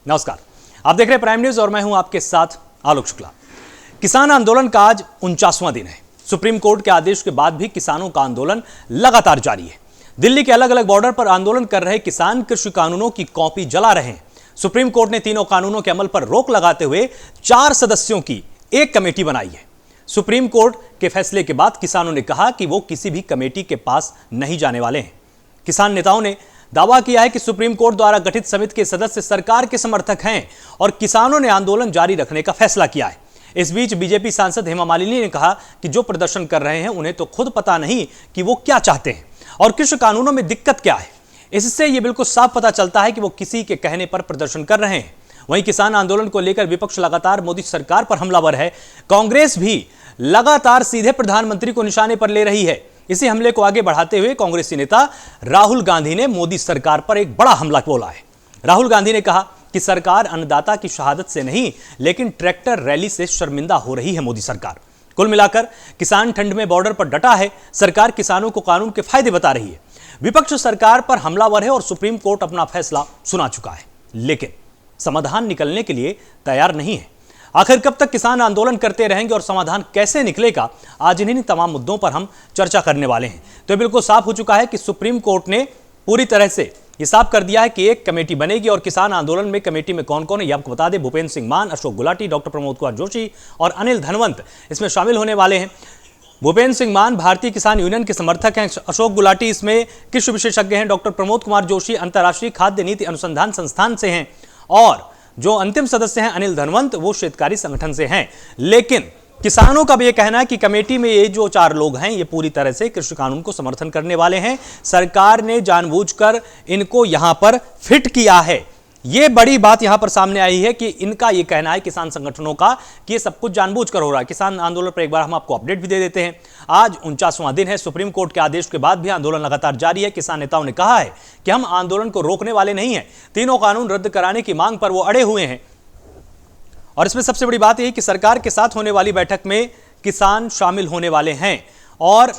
नमस्कार, आप देख रहे हैं प्राइम न्यूज और मैं हूं आपके साथ आलोक शुक्ला। किसान आंदोलन का आज 49वां दिन है। सुप्रीम कोर्ट के आदेश के बाद भी किसानों का आंदोलन लगातार जारी है। दिल्ली के अलग अलग बॉर्डर पर आंदोलन कर रहे किसान कृषि कानूनों की कॉपी जला रहे हैं। सुप्रीम कोर्ट ने तीनों कानूनों के अमल पर रोक लगाते हुए 4 सदस्यों की एक कमेटी बनाई है। सुप्रीम कोर्ट के फैसले के बाद किसानों ने कहा कि वो किसी भी कमेटी के पास नहीं जाने वाले हैं। किसान नेताओं ने दावा किया है कि सुप्रीम कोर्ट द्वारा गठित समिति के सदस्य सरकार के समर्थक हैं और किसानों ने आंदोलन जारी रखने का फैसला किया है। इस बीच बीजेपी सांसद हेमा मालिनी ने कहा कि जो प्रदर्शन कर रहे हैं उन्हें तो खुद पता नहीं कि वो क्या चाहते हैं और कृषि कानूनों में दिक्कत क्या है। इससे यह बिल्कुल साफ पता चलता है कि वो किसी के कहने पर प्रदर्शन कर रहे हैं। वहीं किसान आंदोलन को लेकर विपक्ष लगातार मोदी सरकार पर हमलावर है। कांग्रेस भी लगातार सीधे प्रधानमंत्री को निशाने पर ले रही है। इसी हमले को आगे बढ़ाते हुए कांग्रेसी नेता राहुल गांधी ने मोदी सरकार पर एक बड़ा हमला बोला है। राहुल गांधी ने कहा कि सरकार अन्नदाता की शहादत से नहीं लेकिन ट्रैक्टर रैली से शर्मिंदा हो रही है मोदी सरकार। कुल मिलाकर किसान ठंड में बॉर्डर पर डटा है। सरकार किसानों को कानून के फायदे बता रही है। विपक्ष सरकार पर हमलावर है और सुप्रीम कोर्ट अपना फैसला सुना चुका है, लेकिन समाधान निकलने के लिए तैयार नहीं है। आखिर कब तक किसान आंदोलन करते रहेंगे और समाधान कैसे निकलेगा, आज इन्हीं तमाम मुद्दों पर हम चर्चा करने वाले हैं। तो बिल्कुल साफ हो चुका है कि सुप्रीम कोर्ट ने पूरी तरह से ये साफ कर दिया है कि एक कमेटी बनेगी और किसान आंदोलन में कमेटी में कौन कौन है ये आपको बता दें। भूपेंद्र सिंह मान, अशोक गुलाटी, डॉक्टर प्रमोद कुमार जोशी और अनिल धनवंत इसमें शामिल होने वाले हैं। भूपेंद्र सिंह मान भारतीय किसान यूनियन के समर्थक हैं। अशोक गुलाटी इसमें कृषि विशेषज्ञ हैं। डॉक्टर प्रमोद कुमार जोशी अंतर्राष्ट्रीय खाद्य नीति अनुसंधान संस्थान से हैं और जो अंतिम सदस्य हैं अनिल धनवंत वो शेतकारी संगठन से हैं। लेकिन किसानों का भी ये कहना है कि कमेटी में ये जो 4 लोग हैं ये पूरी तरह से कृषि कानून को समर्थन करने वाले हैं। सरकार ने जानबूझकर इनको यहां पर फिट किया है। ये बड़ी बात यहां पर सामने आई है कि इनका ये कहना है किसान संगठनों का कि ये सब कुछ जानबूझकर हो रहा है। किसान आंदोलन पर एक बार हम आपको अपडेट भी दे देते हैं। आज 49वां दिन है। सुप्रीम कोर्ट के आदेश के बाद भी आंदोलन लगातार जारी है। किसान नेताओं ने कहा है कि हम आंदोलन को रोकने वाले नहीं हैं। तीनों कानून रद्द कराने की मांग पर वो अड़े हुए हैं और इसमें सबसे बड़ी बात यह कि सरकार के साथ होने वाली बैठक में किसान शामिल होने वाले हैं और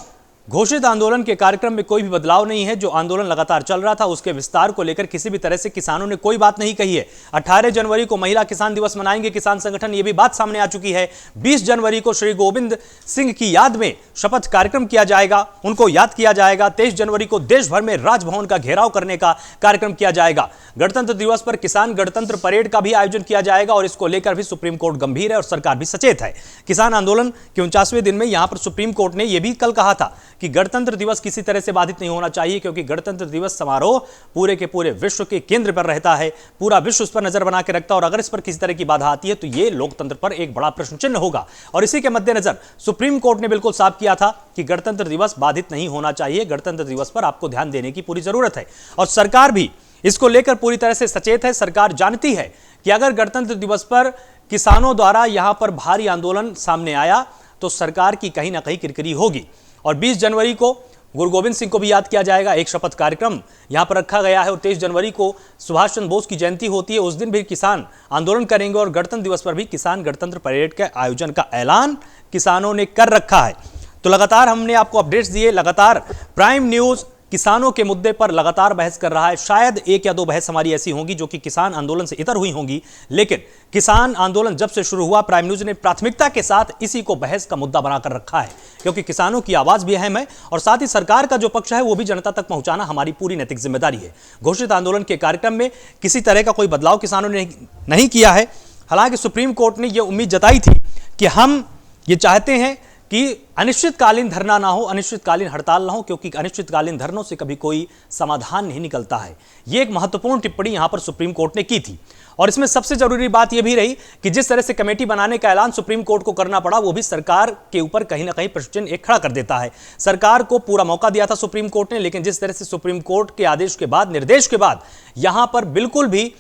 घोषित आंदोलन के कार्यक्रम में कोई भी बदलाव नहीं है। जो आंदोलन लगातार चल रहा था उसके विस्तार को लेकर किसी भी तरह से किसानों ने कोई बात नहीं कही है। 18 जनवरी को महिला किसान दिवस मनाएंगे किसान संगठन, ये भी बात सामने आ चुकी है। 20 जनवरी को श्री गोविंद सिंह की याद में शपथ कार्यक्रम किया जाएगा, उनको याद किया जाएगा। 23 जनवरी को देश भर में राजभवन का घेराव करने का कार्यक्रम किया जाएगा। गणतंत्र दिवस पर किसान गणतंत्र परेड का भी आयोजन किया जाएगा और इसको लेकर भी सुप्रीम कोर्ट गंभीर है और सरकार भी सचेत है। किसान आंदोलन के 49वें दिन में यहां पर सुप्रीम कोर्ट ने यह भी कल कहा था कि गणतंत्र दिवस किसी तरह से बाधित नहीं होना चाहिए, क्योंकि गणतंत्र दिवस समारोह पूरे के पूरे विश्व के केंद्र पर रहता है। पूरा विश्व उस पर नजर बना के रखता है और अगर इस पर किसी तरह की बाधा आती है तो यह लोकतंत्र पर एक बड़ा प्रश्न चिन्ह होगा। और इसी के मद्देनजर सुप्रीम कोर्ट ने बिल्कुल साफ किया था कि गणतंत्र दिवस बाधित नहीं होना चाहिए। गणतंत्र दिवस पर आपको ध्यान देने की पूरी जरूरत है और सरकार भी इसको लेकर पूरी तरह से सचेत है। सरकार जानती है कि अगर गणतंत्र दिवस पर किसानों द्वारा यहां पर भारी आंदोलन सामने आया तो सरकार की कहीं ना कहीं किरकिरी होगी। और 20 जनवरी को गुरु गोविंद सिंह को भी याद किया जाएगा। एक शपथ कार्यक्रम यहां पर रखा गया है और 23 जनवरी को सुभाष चंद्र बोस की जयंती होती है। उस दिन भी किसान आंदोलन करेंगे और गणतंत्र दिवस पर भी किसान गणतंत्र परेड के आयोजन का ऐलान किसानों ने कर रखा है। तो लगातार हमने आपको अपडेट्स दिए। लगातार प्राइम न्यूज किसानों के मुद्दे पर लगातार बहस कर रहा है। शायद 1 या 2 बहस हमारी ऐसी होंगी जो कि किसान आंदोलन से इतर हुई होंगी, लेकिन किसान आंदोलन जब से शुरू हुआ प्राइम न्यूज ने प्राथमिकता के साथ इसी को बहस का मुद्दा बनाकर रखा है, क्योंकि किसानों की आवाज भी अहम है और साथ ही सरकार का जो पक्ष है वो भी जनता तक पहुंचाना हमारी पूरी नैतिक जिम्मेदारी है। घोषित आंदोलन के कार्यक्रम में किसी तरह का कोई बदलाव किसानों ने नहीं किया है। हालांकि सुप्रीम कोर्ट ने यह उम्मीद जताई थी कि हम ये चाहते हैं कि अनिश्चितकालीन धरना ना हो, अनिश्चितकालीन हड़ताल ना हो, क्योंकि अनिश्चितकालीन धरनों से कभी कोई समाधान नहीं निकलता है। यह एक महत्वपूर्ण टिप्पणी यहां पर सुप्रीम कोर्ट ने की थी और इसमें सबसे जरूरी बात यह भी रही कि जिस तरह से कमेटी बनाने का ऐलान सुप्रीम कोर्ट को करना पड़ा वो भी सरकार के ऊपर कहीं ना कहीं प्रश्न चिन्ह एक खड़ा कर देता है। सरकार को पूरा मौका दिया था सुप्रीम कोर्ट ने, लेकिन जिस तरह से सुप्रीम कोर्ट के आदेश के बाद, निर्देश के बाद यहां पर बिल्कुल भी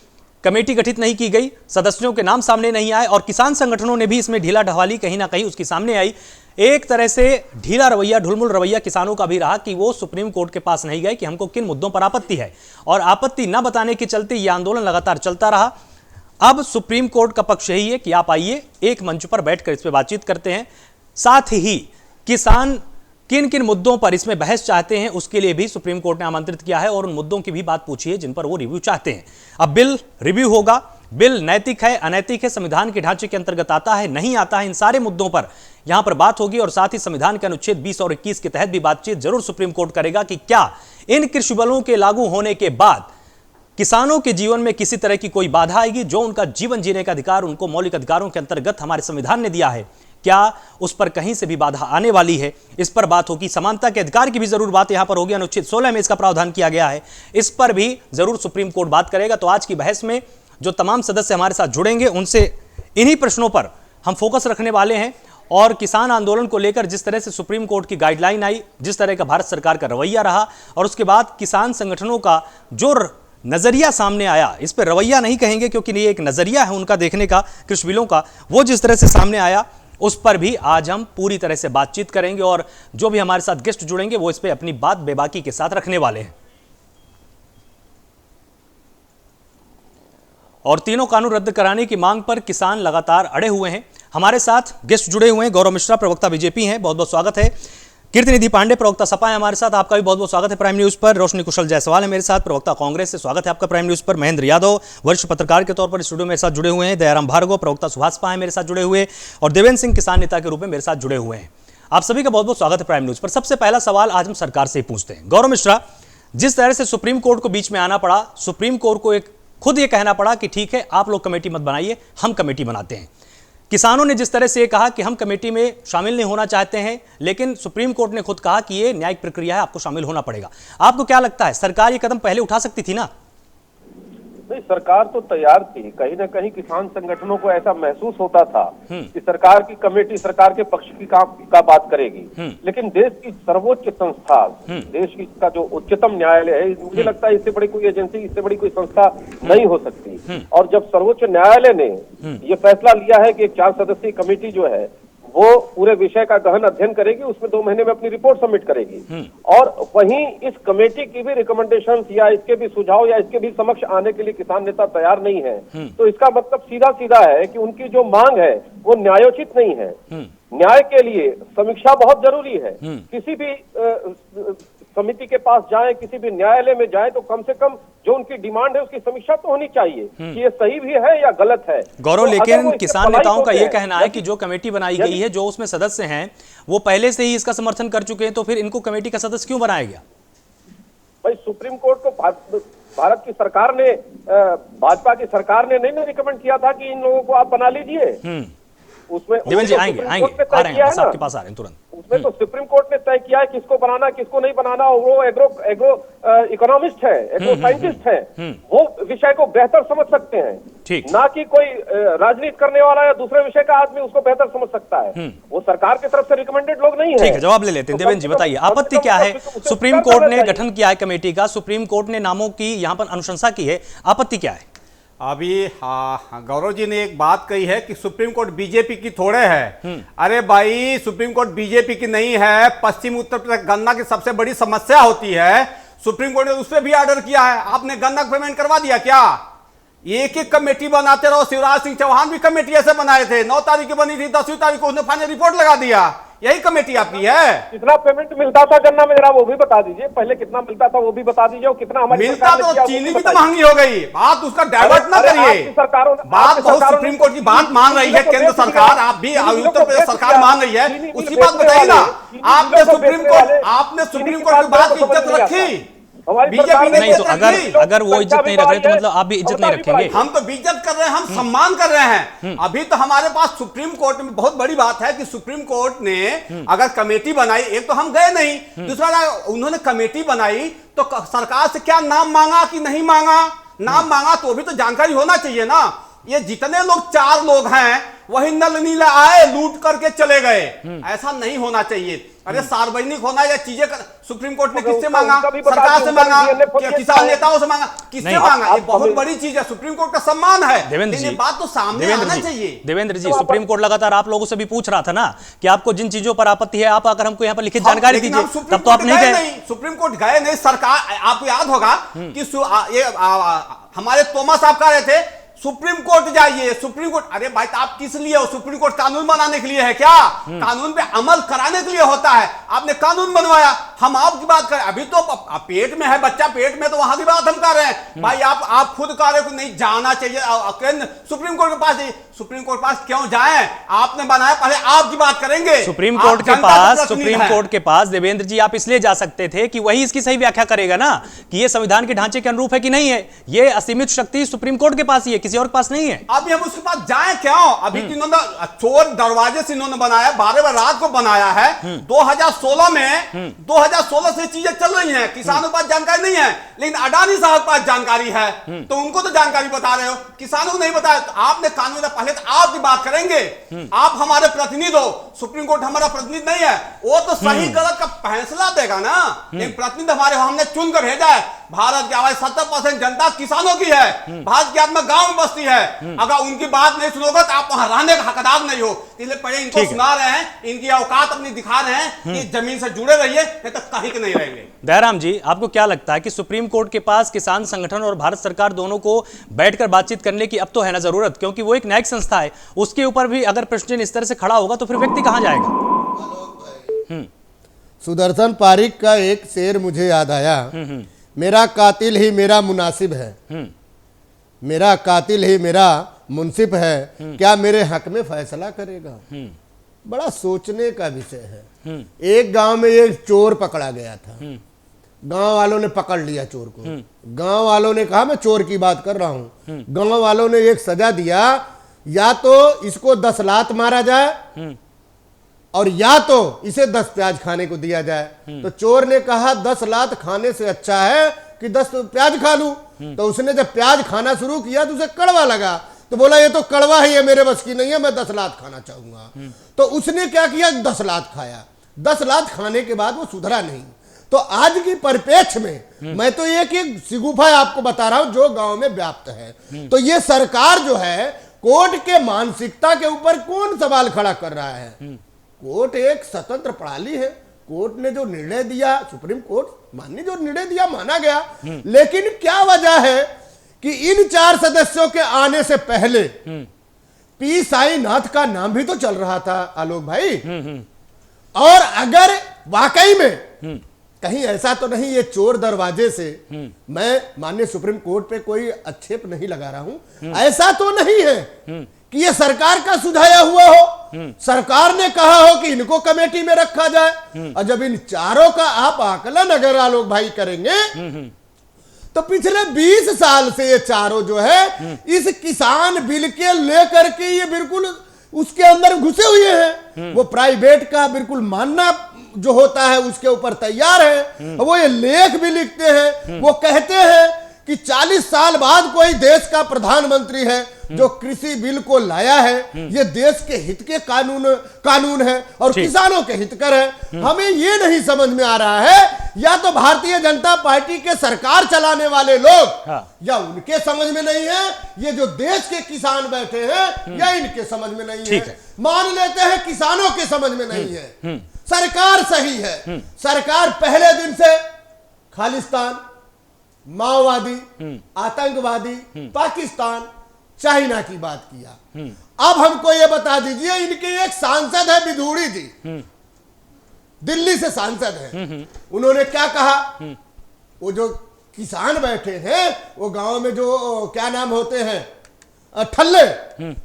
कमेटी गठित नहीं की गई, सदस्यों के नाम सामने नहीं आए और किसान संगठनों ने भी इसमें ढीला ढवाली कहीं ना कहीं उसकी सामने आई। एक तरह से ढीला रवैया, ढुलमुल रवैया किसानों का भी रहा कि वो सुप्रीम कोर्ट के पास नहीं गए कि हमको किन मुद्दों पर आपत्ति है और आपत्ति न बताने के चलते यह आंदोलन लगातार चलता रहा। अब सुप्रीम कोर्ट का पक्ष यही है कि आप आइए, एक मंच पर बैठकर इस पर बातचीत करते हैं। साथ ही किसान किन किन मुद्दों पर इसमें बहस चाहते हैं उसके लिए भी सुप्रीम कोर्ट ने आमंत्रित किया है और उन मुद्दों की भी बात पूछी है जिन पर वो रिव्यू चाहते हैं। अब बिल रिव्यू होगा बिल नैतिक है, अनैतिक है, संविधान के ढांचे के अंतर्गत आता है, नहीं आता है, इन सारे मुद्दों पर यहां पर बात होगी। और साथ ही संविधान के अनुच्छेद 20 और 21 के तहत भी बातचीत जरूर सुप्रीम कोर्ट करेगा कि क्या इन कृषि बलों के लागू होने के बाद किसानों के जीवन में किसी तरह की कोई बाधा आएगी। जो उनका जीवन जीने का अधिकार उनको मौलिक अधिकारों के अंतर्गत हमारे संविधान ने दिया है, क्या उस पर कहीं से भी बाधा आने वाली है, इस पर बात होगी। समानता के अधिकार की भी जरूर बात यहां पर होगी, अनुच्छेद 16 में इसका प्रावधान किया गया है, इस पर भी जरूर सुप्रीम कोर्ट बात करेगा। तो आज की बहस में जो तमाम सदस्य हमारे साथ जुड़ेंगे उनसे इन्हीं प्रश्नों पर हम फोकस रखने वाले हैं। और किसान आंदोलन को लेकर जिस तरह से सुप्रीम कोर्ट की गाइडलाइन आई, जिस तरह का भारत सरकार का रवैया रहा, और उसके बाद किसान संगठनों का जो नजरिया सामने आया, इस पर रवैया नहीं कहेंगे क्योंकि ये एक नजरिया है उनका देखने का कृषि बिलों का, वो जिस तरह से सामने आया उस पर भी आज हम पूरी तरह से बातचीत करेंगे। और जो भी हमारे साथ गेस्ट जुड़ेंगे वो इस पे अपनी बात बेबाकी के साथ रखने वाले हैं। और तीनों कानून रद्द कराने की मांग पर किसान लगातार अड़े हुए हैं। हमारे साथ गेस्ट जुड़े हुए हैं, गौरव मिश्रा प्रवक्ता बीजेपी हैं, बहुत बहुत स्वागत है। कीर्तिनिधि पांडे प्रवक्ता सपा है हमारे साथ, आपका भी बहुत बहुत स्वागत है प्राइम न्यूज पर। रोशनी कुशल जायसवाल है मेरे साथ, प्रवक्ता कांग्रेस से, स्वागत है आपका प्राइम न्यूज पर। महेंद्र यादव वरिष्ठ पत्रकार के तौर पर स्टूडियो मेरे साथ जुड़े हुए हैं। दयाराम भार्गव प्रवक्ता सुभाषपा है मेरे साथ जुड़े हुए, और देवेंद्र सिंह किसान नेता के रूप में मेरे साथ जुड़े हुए हैं। आप सभी का बहुत बहुत स्वागत है प्राइम न्यूज पर। सबसे पहला सवाल आज हम सरकार से ही पूछते हैं। गौरव मिश्रा, जिस तरह से सुप्रीम कोर्ट को बीच में आना पड़ा, सुप्रीम कोर्ट को खुद ये कहना पड़ा कि ठीक है आप लोग कमेटी मत बनाइए, हम कमेटी बनाते हैं। किसानों ने जिस तरह से ये कहा कि हम कमेटी में शामिल नहीं होना चाहते हैं, लेकिन सुप्रीम कोर्ट ने खुद कहा कि ये न्यायिक प्रक्रिया है, आपको शामिल होना पड़ेगा। आपको क्या लगता है, सरकार ये कदम पहले उठा सकती थी ना? नहीं, सरकार तो तैयार थी। कहीं ना कहीं किसान संगठनों को ऐसा महसूस होता था कि सरकार की कमेटी सरकार के पक्ष की का बात करेगी, लेकिन देश की सर्वोच्च संस्था, देश की का जो उच्चतम न्यायालय है, मुझे लगता है इससे बड़ी कोई एजेंसी, इससे बड़ी कोई संस्था नहीं हो सकती। और जब सर्वोच्च न्यायालय ने ये फैसला लिया है कि एक 4 सदस्यीय कमेटी जो है वो पूरे विषय का गहन अध्ययन करेगी, उसमें 2 महीने में अपनी रिपोर्ट सबमिट करेगी, और वहीं इस कमेटी की भी रिकमेंडेशंस या इसके भी सुझाव या इसके भी समक्ष आने के लिए किसान नेता तैयार नहीं है, तो इसका मतलब सीधा सीधा है कि उनकी जो मांग है वो न्यायोचित नहीं है। न्याय के लिए समीक्षा बहुत जरूरी है। किसी भी समिति के पास जाएं, किसी भी न्यायालय में जाएं, तो कम से कम जो उनकी डिमांड है उसकी समीक्षा तो होनी चाहिए कि ये सही भी है या गलत है। गौरव, लेकिन किसान नेताओं का ये कहना है कि जो कमेटी बनाई गई है, जो उसमें सदस्य हैं, वो पहले से ही इसका समर्थन कर चुके हैं, तो फिर इनको कमेटी का सदस्य क्यों बनाया गया? भाई, सुप्रीम कोर्ट को भारत की सरकार ने, भाजपा की सरकार ने नहीं रिकमेंड किया था कि इन लोगों को आप बना लीजिए। उसमें देवेंद्र जी आएंगे आ रहे हैं, बस आपके पास आ रहे हैं तुरंत। उसमें तो सुप्रीम कोर्ट ने तय किया है किसको बनाना किसको नहीं बनाना। वो एग्रो इकोनॉमिस्ट है, एग्रो साइंटिस्ट है, वो विषय को बेहतर समझ सकते हैं, ना कि कोई राजनीति करने वाला या दूसरे विषय का आदमी उसको बेहतर समझ सकता है। वो सरकार की तरफ से रिकमेंडेड लोग नहीं है। ठीक है, जवाब ले लेते हैं। देवेंद्र जी बताइए, आपत्ति क्या है? सुप्रीम कोर्ट ने गठन किया है कमेटी का, सुप्रीम कोर्ट ने नामों की यहाँ पर अनुशंसा की है, आपत्ति क्या है? अभी गौरव जी ने एक बात कही है कि सुप्रीम कोर्ट बीजेपी की थोड़े है। अरे भाई, सुप्रीम कोर्ट बीजेपी की नहीं है। पश्चिम उत्तर प्रदेश गन्ना की सबसे बड़ी समस्या होती है, सुप्रीम कोर्ट ने उस पर भी ऑर्डर किया है। आपने गन्ना पेमेंट करवा दिया क्या? एक एक कमेटी बनाते रहो। शिवराज सिंह चौहान भी कमेटी ऐसे बनाए थे, 9 तारीख की बनी थी, 10वीं तारीख को उसने फाइनल रिपोर्ट लगा दिया। यही कमेटी आपकी है। कितना पेमेंट मिलता था गन्ना में, जरा वो भी बता दीजिए। पहले कितना मिलता था वो भी बता दीजिए, कितना हमारी मिलता तो चीनी भी तो महंगी हो गई। बात उसका डाइवर्ट ना करिए। बात बहुत सुप्रीम कोर्ट की बात मान रही है केंद्र सरकार, आप भी उत्तर प्रदेश सरकार मान रही है, उसकी बात बताइए ना। आपने सुप्रीम कोर्ट की बात की इज्जत रखी, बीजेपी ने नहीं। तो अगर वो इज्जत नहीं रख रहे तो मतलब आप भी इज्जत नहीं रखेंगे? हम तो इज्जत कर रहे हैं, हम सम्मान कर रहे हैं। अभी तो हमारे पास सुप्रीम कोर्ट में बहुत बड़ी बात है कि सुप्रीम कोर्ट ने अगर कमेटी बनाई, एक तो हम गए नहीं, दूसरा उन्होंने कमेटी बनाई तो सरकार से क्या नाम मांगा कि नहीं मांगा? नाम मांगा तो भी तो जानकारी होना चाहिए ना। ये जितने लोग 4 लोग हैं वही नल नीला आए लूट करके चले गए, ऐसा नहीं होना चाहिए। अरे सार्वजनिक होना या चीजें सुप्रीम कोर्ट ने किससे मांगा? सरकार से मांगा, किसान नेताओं से मांगा, किससे मांगा? ये बहुत बड़ी चीज है, सुप्रीम कोर्ट का सम्मान है। देवेंद्र जी, बात तो सामने आना चाहिए। देवेंद्र जी, सुप्रीम कोर्ट लगातार आप लोगों से भी पूछ रहा था ना कि आपको जिन चीजों पर आपत्ति है आप आकर हमको यहाँ पर लिखित जानकारी दीजिए, तब तो आप नहीं गए। सुप्रीम कोर्ट गए नहीं। सरकार, आपको याद होगा कि हमारे तोमस साहब कह रहे थे सुप्रीम कोर्ट जाइए, सुप्रीम कोर्ट, अरे भाई तो आप किस लिए हो? सुप्रीम कोर्ट कानून बनाने के लिए है क्या? कानून पे अमल कराने के लिए होता है। आपने कानून बनवाया, हम आपकी बात करें, अभी तो पेट में है बच्चा, पेट में, तो वहां की बात हम कर रहे हैं। भाई आप खुद कह रहे हो नहीं जाना चाहिए, सुप्रीम कोर्ट के पास जाइए। सुप्रीम कोर्ट के पास क्यों जाएं? आपने बनाया, पहले आपकी बात करेंगे। सुप्रीम कोर्ट के पास देवेंद्र जी आप इसलिए जा सकते थे कि वही इसकी सही व्याख्या करेगा ना कि ये संविधान के ढांचे के अनुरूप है कि नहीं है। ये असीमित शक्ति सुप्रीम कोर्ट के पास ही है, किसी और के पास नहीं है। अभी हम उसके पास जाएं क्यों? अभी इन्होंने चोर दरवाजे से इन्होंने बनाया, 12 बजे रात को बनाया है। 2016 में 2016 से चीजें चल रही हैं, किसानों के पास जानकारी नहीं है, लेकिन अडानी साहब के पास जानकारी है, तो उनको तो जानकारी बता रहे हो, किसानों को नहीं बताया। तो आपने कानून, पहले तो आपकी बात करेंगे, आप हमारे प्रतिनिधि हो, सुप्रीम कोर्ट हमारा प्रतिनिधि नहीं है, वो तो सही गलत का फैसला देगा ना। एक प्रतिनिधि हमारे, हमने चुन कर भेजा है। भारत की आवाज 70% जनता किसानों की है, भारत की आत्मा गांव में बसती है। अगर उनकी बात नहीं सुनोगे तो आप वहां रहने का हकदार नहीं हो। इसलिए पहले इनको सुना रहे हैं, इनकी औकात अपनी दिखा रहे हैं कि जमीन से जुड़े रहिए, नहीं तो कहीं के नहीं रहेंगे। दयाराम जी, आपको क्या लगता है कि सुप्रीम कोर्ट के पास किसान संगठन और भारत सरकार दोनों को बैठकर बातचीत करने की अब तो है ना जरूरत, क्योंकि वो एक न्यायिक संस्था है, उसके ऊपर भी अगर प्रश्न इस तरह से खड़ा होगा तो फिर व्यक्ति कहां जाएगा? सुदर्शन पारिक का एक शेर मुझे याद आया, मेरा कातिल ही मेरा मुनासिब है, मेरा कातिल ही मेरा मुंसिफ है, क्या मेरे हक में फैसला करेगा? बड़ा सोचने का विषय है। एक गांव में एक चोर पकड़ा गया था, गांव वालों ने पकड़ लिया चोर को। गांव वालों ने कहा मैं चोर की बात कर रहा हूं। गांव वालों ने एक सजा दिया, या तो इसको 10 लात मारा जाए और या तो इसे 10 प्याज खाने को दिया जाए। तो चोर ने कहा 10 लात खाने से अच्छा है कि 10 प्याज खा लूं। तो उसने जब प्याज खाना शुरू किया तो उसे कड़वा लगा, तो बोला ये तो कड़वा ही है, मेरे बस की नहीं है, मैं 10 लात खाना चाहूंगा। तो उसने क्या किया, 10 लात खाया। 10 लात खाने के बाद वो सुधरा नहीं। तो आज की परिप्रेक्ष्य में मैं तो एक सिगुफा आपको बता रहा हूं जो गांव में व्याप्त है। तो ये सरकार जो है कोर्ट के मानसिकता के ऊपर कौन सवाल खड़ा कर रहा है? कोर्ट एक स्वतंत्र प्रणाली है। कोर्ट ने जो निर्णय दिया, सुप्रीम कोर्ट माननीय जो निर्णय दिया माना गया, लेकिन क्या वजह है कि इन 4 सदस्यों के आने से पहले पी साईनाथ का नाम भी तो चल रहा था आलोक भाई। और अगर वाकई में कहीं ऐसा तो नहीं ये चोर दरवाजे से, मैं माननीय सुप्रीम कोर्ट पे कोई आक्षेप नहीं लगा रहा हूं, ऐसा तो नहीं है कि ये सरकार का सुझाया हुआ हो, सरकार ने कहा हो कि इनको कमेटी में रखा जाए। और जब इन चारों का आप आकलन अगर आलोक भाई करेंगे तो पिछले 20 साल से ये चारों जो है इस किसान बिल के लेकर के ये बिल्कुल उसके अंदर घुसे हुए हैं। वो प्राइवेट का बिल्कुल मानना जो होता है उसके ऊपर तैयार है। वो ये लेख भी लिखते हैं, वो कहते हैं कि 40 साल बाद कोई देश का प्रधानमंत्री है जो कृषि बिल को लाया है, ये देश के हित के कानून है और किसानों के हितकर है। हमें ये नहीं समझ में आ रहा है, या तो भारतीय जनता पार्टी के सरकार चलाने वाले लोग या उनके समझ में नहीं है, ये जो देश के किसान बैठे हैं या इनके समझ में नहीं है। मान लेते हैं किसानों के समझ में नहीं है, सरकार सही है। सरकार पहले दिन से खालिस्तान, माओवादी, आतंकवादी, पाकिस्तान, चाइना की बात किया। अब हमको ये बता दीजिए, इनके एक सांसद है बिधूड़ी जी, दिल्ली से सांसद है, उन्होंने क्या कहा? वो जो किसान बैठे हैं वो गांव में जो क्या नाम होते हैं, ठल्ले,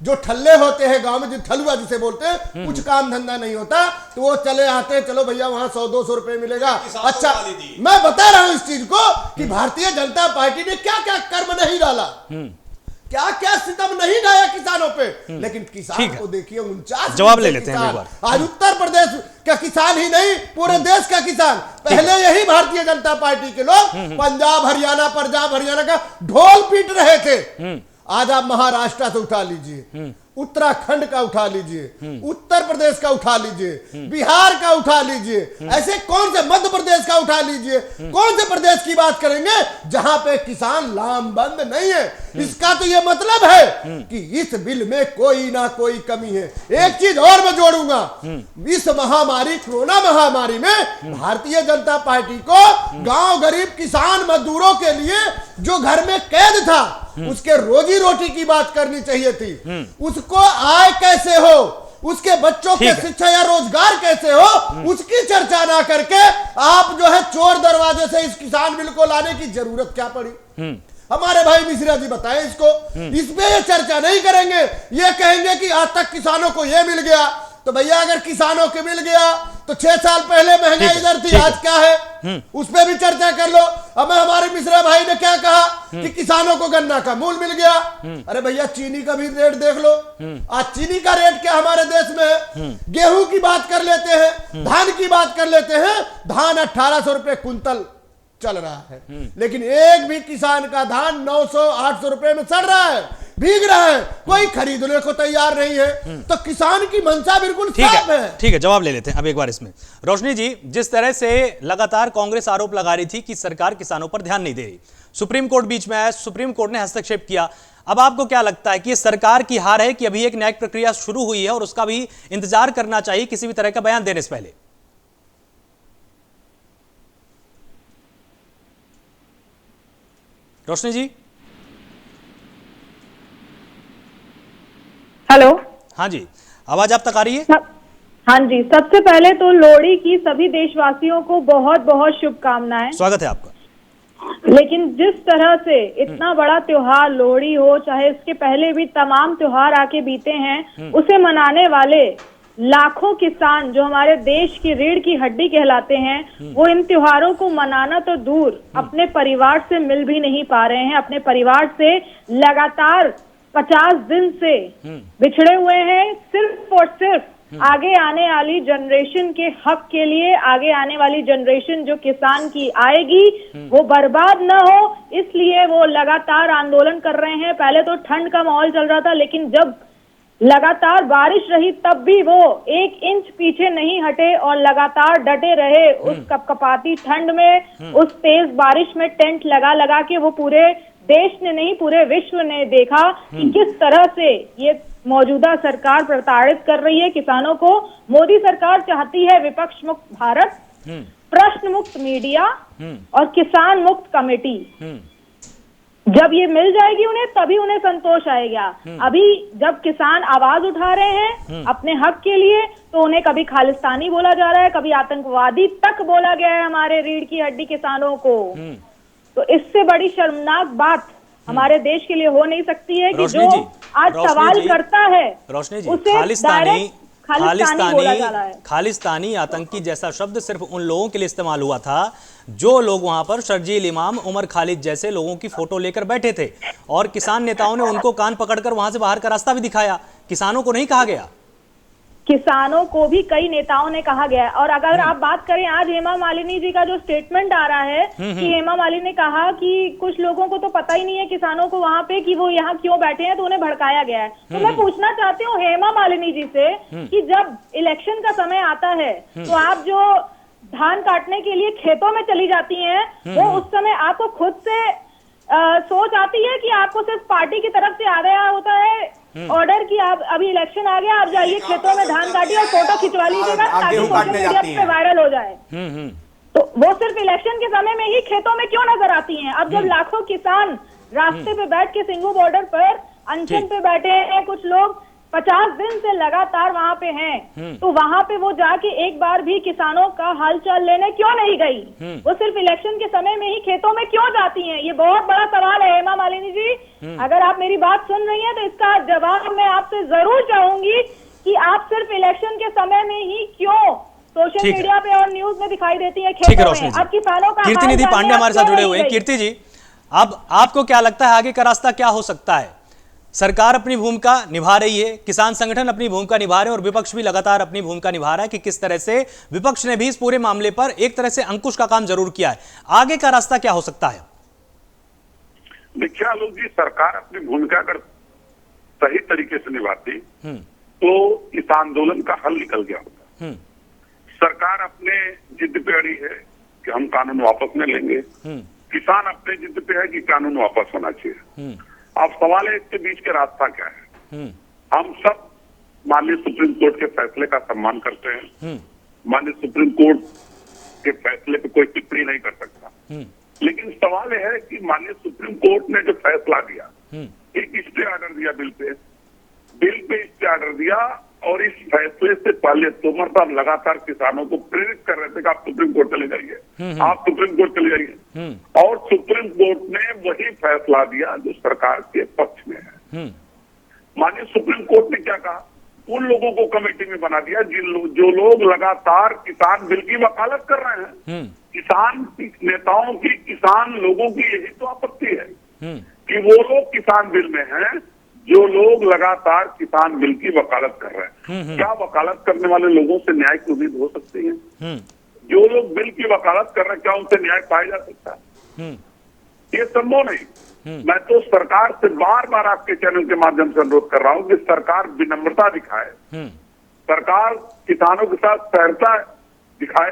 जो ठल्ले होते हैं गांव में, जो ठलुआ जिसे बोलते हैं, कुछ काम धंधा नहीं होता तो वो चले आते हैं, चलो भैया वहां 100-200 रुपए मिलेगा। अच्छा, मैं बता रहा हूं इस चीज को कि भारतीय जनता पार्टी ने क्या क्या कर्म नहीं डाला, क्या क्या सितम नहीं ढाया किसानों पे, लेकिन किसान को देखिए 49 जवाब ले लेते हैं एक बार। आज उत्तर प्रदेश का किसान ही नहीं, पूरे देश का किसान, पहले यही भारतीय जनता पार्टी के लोग पंजाब हरियाणा का ढोल पीट रहे थे। आज आप महाराष्ट्र से उठा लीजिए, उत्तराखंड का उठा लीजिए, उत्तर प्रदेश का उठा लीजिए, बिहार का उठा लीजिए, ऐसे कौन से, मध्य प्रदेश का उठा लीजिए, कौन से प्रदेश की बात करेंगे जहां पे किसान लामबंद नहीं है। इसका तो ये मतलब है कि इस बिल में कोई ना कोई कमी है। एक चीज और मैं जोड़ूंगा, इस महामारी कोरोना महामारी में भारतीय जनता पार्टी को गांव गरीब किसान मजदूरों के लिए जो घर में कैद था उसके रोजी रोटी की बात करनी चाहिए थी, उसको आय कैसे हो, उसके बच्चों के शिक्षा या रोजगार कैसे हो, उसकी चर्चा ना करके आप जो है चोर दरवाजे से इस किसान बिल को लाने की जरूरत क्या पड़ी? हमारे भाई मिश्रा जी बताएं इसको। इस पे ये चर्चा नहीं करेंगे, ये कहेंगे कि आज तक किसानों को ये मिल गया। तो भैया अगर किसानों को मिल गया तो 6 साल पहले महंगाई दर थी, आज क्या है उस पर भी चर्चा कर लो। अब हमारे मिश्रा भाई ने क्या कहा कि किसानों को गन्ना का मूल मिल गया। अरे भैया चीनी का भी रेट देख लो, आज चीनी का रेट क्या हमारे देश में है। गेहूं की बात कर लेते हैं, धान की बात कर लेते हैं, धान 1800 रुपए कुंतल चल रहा है, लेकिन एक भी किसान का धान 900-800 रुपए में चढ़ रहा है, भीग रहा है, कोई खरीदने को तैयार नहीं है। तो किसान की मंशा बिल्कुल साफ है। ठीक है, जवाब ले लेते हैं अब एक बार इसमें। रोशनी जी, जिस तरह से लगातार कांग्रेस आरोप लगा रही थी कि सरकार किसानों पर ध्यान नहीं दे रही, सुप्रीम कोर्ट बीच में आया, सुप्रीम कोर्ट ने हस्तक्षेप किया, अब आपको क्या लगता है कि ये सरकार की हार है कि अभी एक न्यायिक प्रक्रिया शुरू हुई है और उसका भी इंतजार करना चाहिए किसी भी तरह का बयान देने से पहले? रोशनी जी, हेलो। हाँ जी, आवाज आप तक आ रही है? हाँ जी, सबसे पहले तो लोहड़ी की सभी देशवासियों को बहुत बहुत शुभकामनाएं। स्वागत है आपका। लेकिन जिस तरह से इतना बड़ा त्योहार लोहड़ी हो, चाहे इसके पहले भी तमाम त्योहार आके बीते हैं, उसे मनाने वाले लाखों किसान जो हमारे देश की रीढ़ की हड्डी कहलाते हैं, वो इन त्योहारों को मनाना तो दूर, अपने परिवार से मिल भी नहीं पा रहे हैं। अपने परिवार से लगातार 50 दिन से बिछड़े हुए हैं, सिर्फ और सिर्फ आगे आने वाली जनरेशन के हक के लिए। आगे आने वाली जनरेशन जो किसान की आएगी वो बर्बाद ना हो, इसलिए वो लगातार आंदोलन कर रहे हैं। पहले तो ठंड का माहौल चल रहा था, लेकिन जब लगातार बारिश रही तब भी वो 1 इंच पीछे नहीं हटे और लगातार डटे रहे उस कपकपाती ठंड में, उस तेज बारिश में टेंट लगा लगा के। वो पूरे देश ने नहीं, पूरे विश्व ने देखा कि किस तरह से ये मौजूदा सरकार प्रताड़ित कर रही है किसानों को। मोदी सरकार चाहती है विपक्ष मुक्त भारत, प्रश्न मुक्त मीडिया और किसान मुक्त कमेटी। जब ये मिल जाएगी उन्हें, तभी उन्हें संतोष आएगा। अभी जब किसान आवाज उठा रहे हैं अपने हक के लिए, तो उन्हें कभी खालिस्तानी बोला जा रहा है, कभी आतंकवादी तक बोला गया है हमारे रीढ़ की हड्डी किसानों को। तो इससे बड़ी शर्मनाक बात हमारे देश के लिए हो नहीं सकती है कि जो आज सवाल करता है उसे खालिस्तानी आतंकी जैसा शब्द सिर्फ उन लोगों के लिए इस्तेमाल हुआ था जो लोग वहां पर शर्जील इमाम, उमर खालिद जैसे लोगों की फोटो लेकर बैठे थे, और किसान नेताओं ने उनको कान पकड़कर वहां से बाहर का रास्ता भी दिखाया। किसानों को नहीं कहा गया। किसानों को भी कई नेताओं ने कहा गया। और अगर आप बात करें आज हेमा मालिनी जी का जो स्टेटमेंट आ रहा है कि हेमा मालिनी ने कहा कि कुछ लोगों को तो पता ही नहीं है किसानों को वहां पे कि वो यहाँ क्यों बैठे हैं, तो उन्हें भड़काया गया है। तो मैं पूछना चाहती हूँ हेमा मालिनी जी से कि जब इलेक्शन का समय आता है तो आप जो धान काटने के लिए खेतों में चली जाती हैं, वो उस समय आपको खुद से सोच आती है कि आपको सिर्फ पार्टी की तरफ से आ गया होता है ऑर्डर कि आप अभी इलेक्शन आ गया, आप जाइए खेतों में धान काटिए और फोटो खिंचवा लीजिएगा ताकि सोशल मीडिया पे वायरल हो जाए। तो वो सिर्फ इलेक्शन के समय में ही खेतों में क्यों नजर आती हैं? अब जब लाखों किसान रास्ते पे बैठ के सिंघू बॉर्डर पर अनशन पे बैठे हैं, कुछ लोग 50 दिन से लगातार वहां पे हैं, तो वहां पे वो जाके एक बार भी किसानों का हालचाल लेने क्यों नहीं गई? वो सिर्फ इलेक्शन के समय में ही खेतों में क्यों जाती हैं? ये बहुत बड़ा सवाल है हेमा मालिनी जी। अगर आप मेरी बात सुन रही हैं तो इसका जवाब मैं आपसे जरूर चाहूंगी कि आप सिर्फ इलेक्शन के समय में ही क्यों सोशल मीडिया पे और न्यूज में दिखाई देती है खेतों में? अब किसानों का कीर्ति निधि पांडे हमारे साथ जुड़े हुए हैं। कीर्ति जी, अब आपको क्या लगता है आगे का रास्ता क्या हो सकता है? सरकार अपनी भूमिका निभा रही है, किसान संगठन अपनी भूमिका निभा रहे हैं और विपक्ष भी लगातार अपनी भूमिका निभा रहा है कि किस तरह से विपक्ष ने भी इस पूरे मामले पर एक तरह से अंकुश का काम जरूर किया है। आगे का रास्ता क्या हो सकता है? देखिए आलोक जी, सरकार अपनी भूमिका अगर सही तरीके से निभाती तो इस आंदोलन का हल निकल गया होता। सरकार अपने जिद पे अड़ी है कि हम कानून वापस न लेंगे, किसान अपने जिद पे है कि कानून वापस होना चाहिए। अब सवाल है इसके बीच के रास्ता क्या है। हम सब माननीय सुप्रीम कोर्ट के फैसले का सम्मान करते हैं। माननीय सुप्रीम कोर्ट के फैसले पे कोई टिप्पणी नहीं कर सकता, लेकिन सवाल यह है कि माननीय सुप्रीम कोर्ट ने जो फैसला दिया, एक स्टे ऑर्डर दिया बिल पे स्टे ऑर्डर दिया, और इस फैसले से पहले तोमर साहब लगातार किसानों को प्रेरित कर रहे थे कि आप सुप्रीम कोर्ट चले जाइए, आप सुप्रीम कोर्ट चले जाइए, और सुप्रीम कोर्ट ने वही फैसला दिया जो सरकार के पक्ष में है। माननीय सुप्रीम कोर्ट ने क्या कहा, उन लोगों को कमेटी में बना दिया जो लोग लगातार किसान बिल की वकालत कर रहे हैं। किसान नेताओं की, किसान लोगों की यही तो आपत्ति है कि वो लोग किसान बिल में हैं जो लोग लगातार किसान बिल की वकालत कर रहे हैं। क्या वकालत करने वाले लोगों से न्याय की उम्मीद हो सकती है? जो लोग बिल की वकालत कर रहे हैं, क्या उनसे न्याय पाया जा सकता है? ये संभव नहीं। मैं तो सरकार से बार बार आपके चैनल के माध्यम से अनुरोध कर रहा हूं कि सरकार विनम्रता दिखाए, सरकार किसानों के साथ सहजता दिखाए,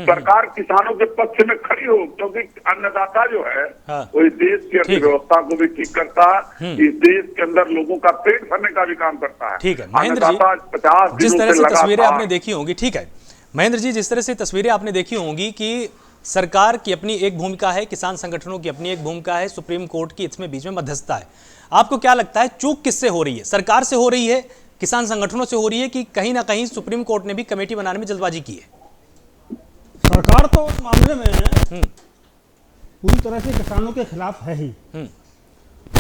सरकार किसानों के पक्ष में खड़ी हो, क्योंकि अन्नदाता जो है वो इस देश की अर्थव्यवस्था को भी ठीक करता है, इस देश के अंदर लोगों का पेट भरने का भी काम करता है। ठीक है महेंद्र जी, 50 जिस तरह से तस्वीरें आपने देखी होंगी, ठीक है महेंद्र जी, जिस तरह से तस्वीरें आपने देखी होंगी कि सरकार की अपनी एक भूमिका है, किसान संगठनों की अपनी एक भूमिका है, सुप्रीम कोर्ट की इसमें बीच में मध्यस्थता है। आपको क्या लगता है चूक किससे हो रही है? सरकार से हो रही है, किसान संगठनों से हो रही है, कि कहीं ना कहीं सुप्रीम कोर्ट ने भी कमेटी बनाने में जल्दबाजी की है? सरकार तो इस मामले में पूरी तरह से किसानों के खिलाफ है ही।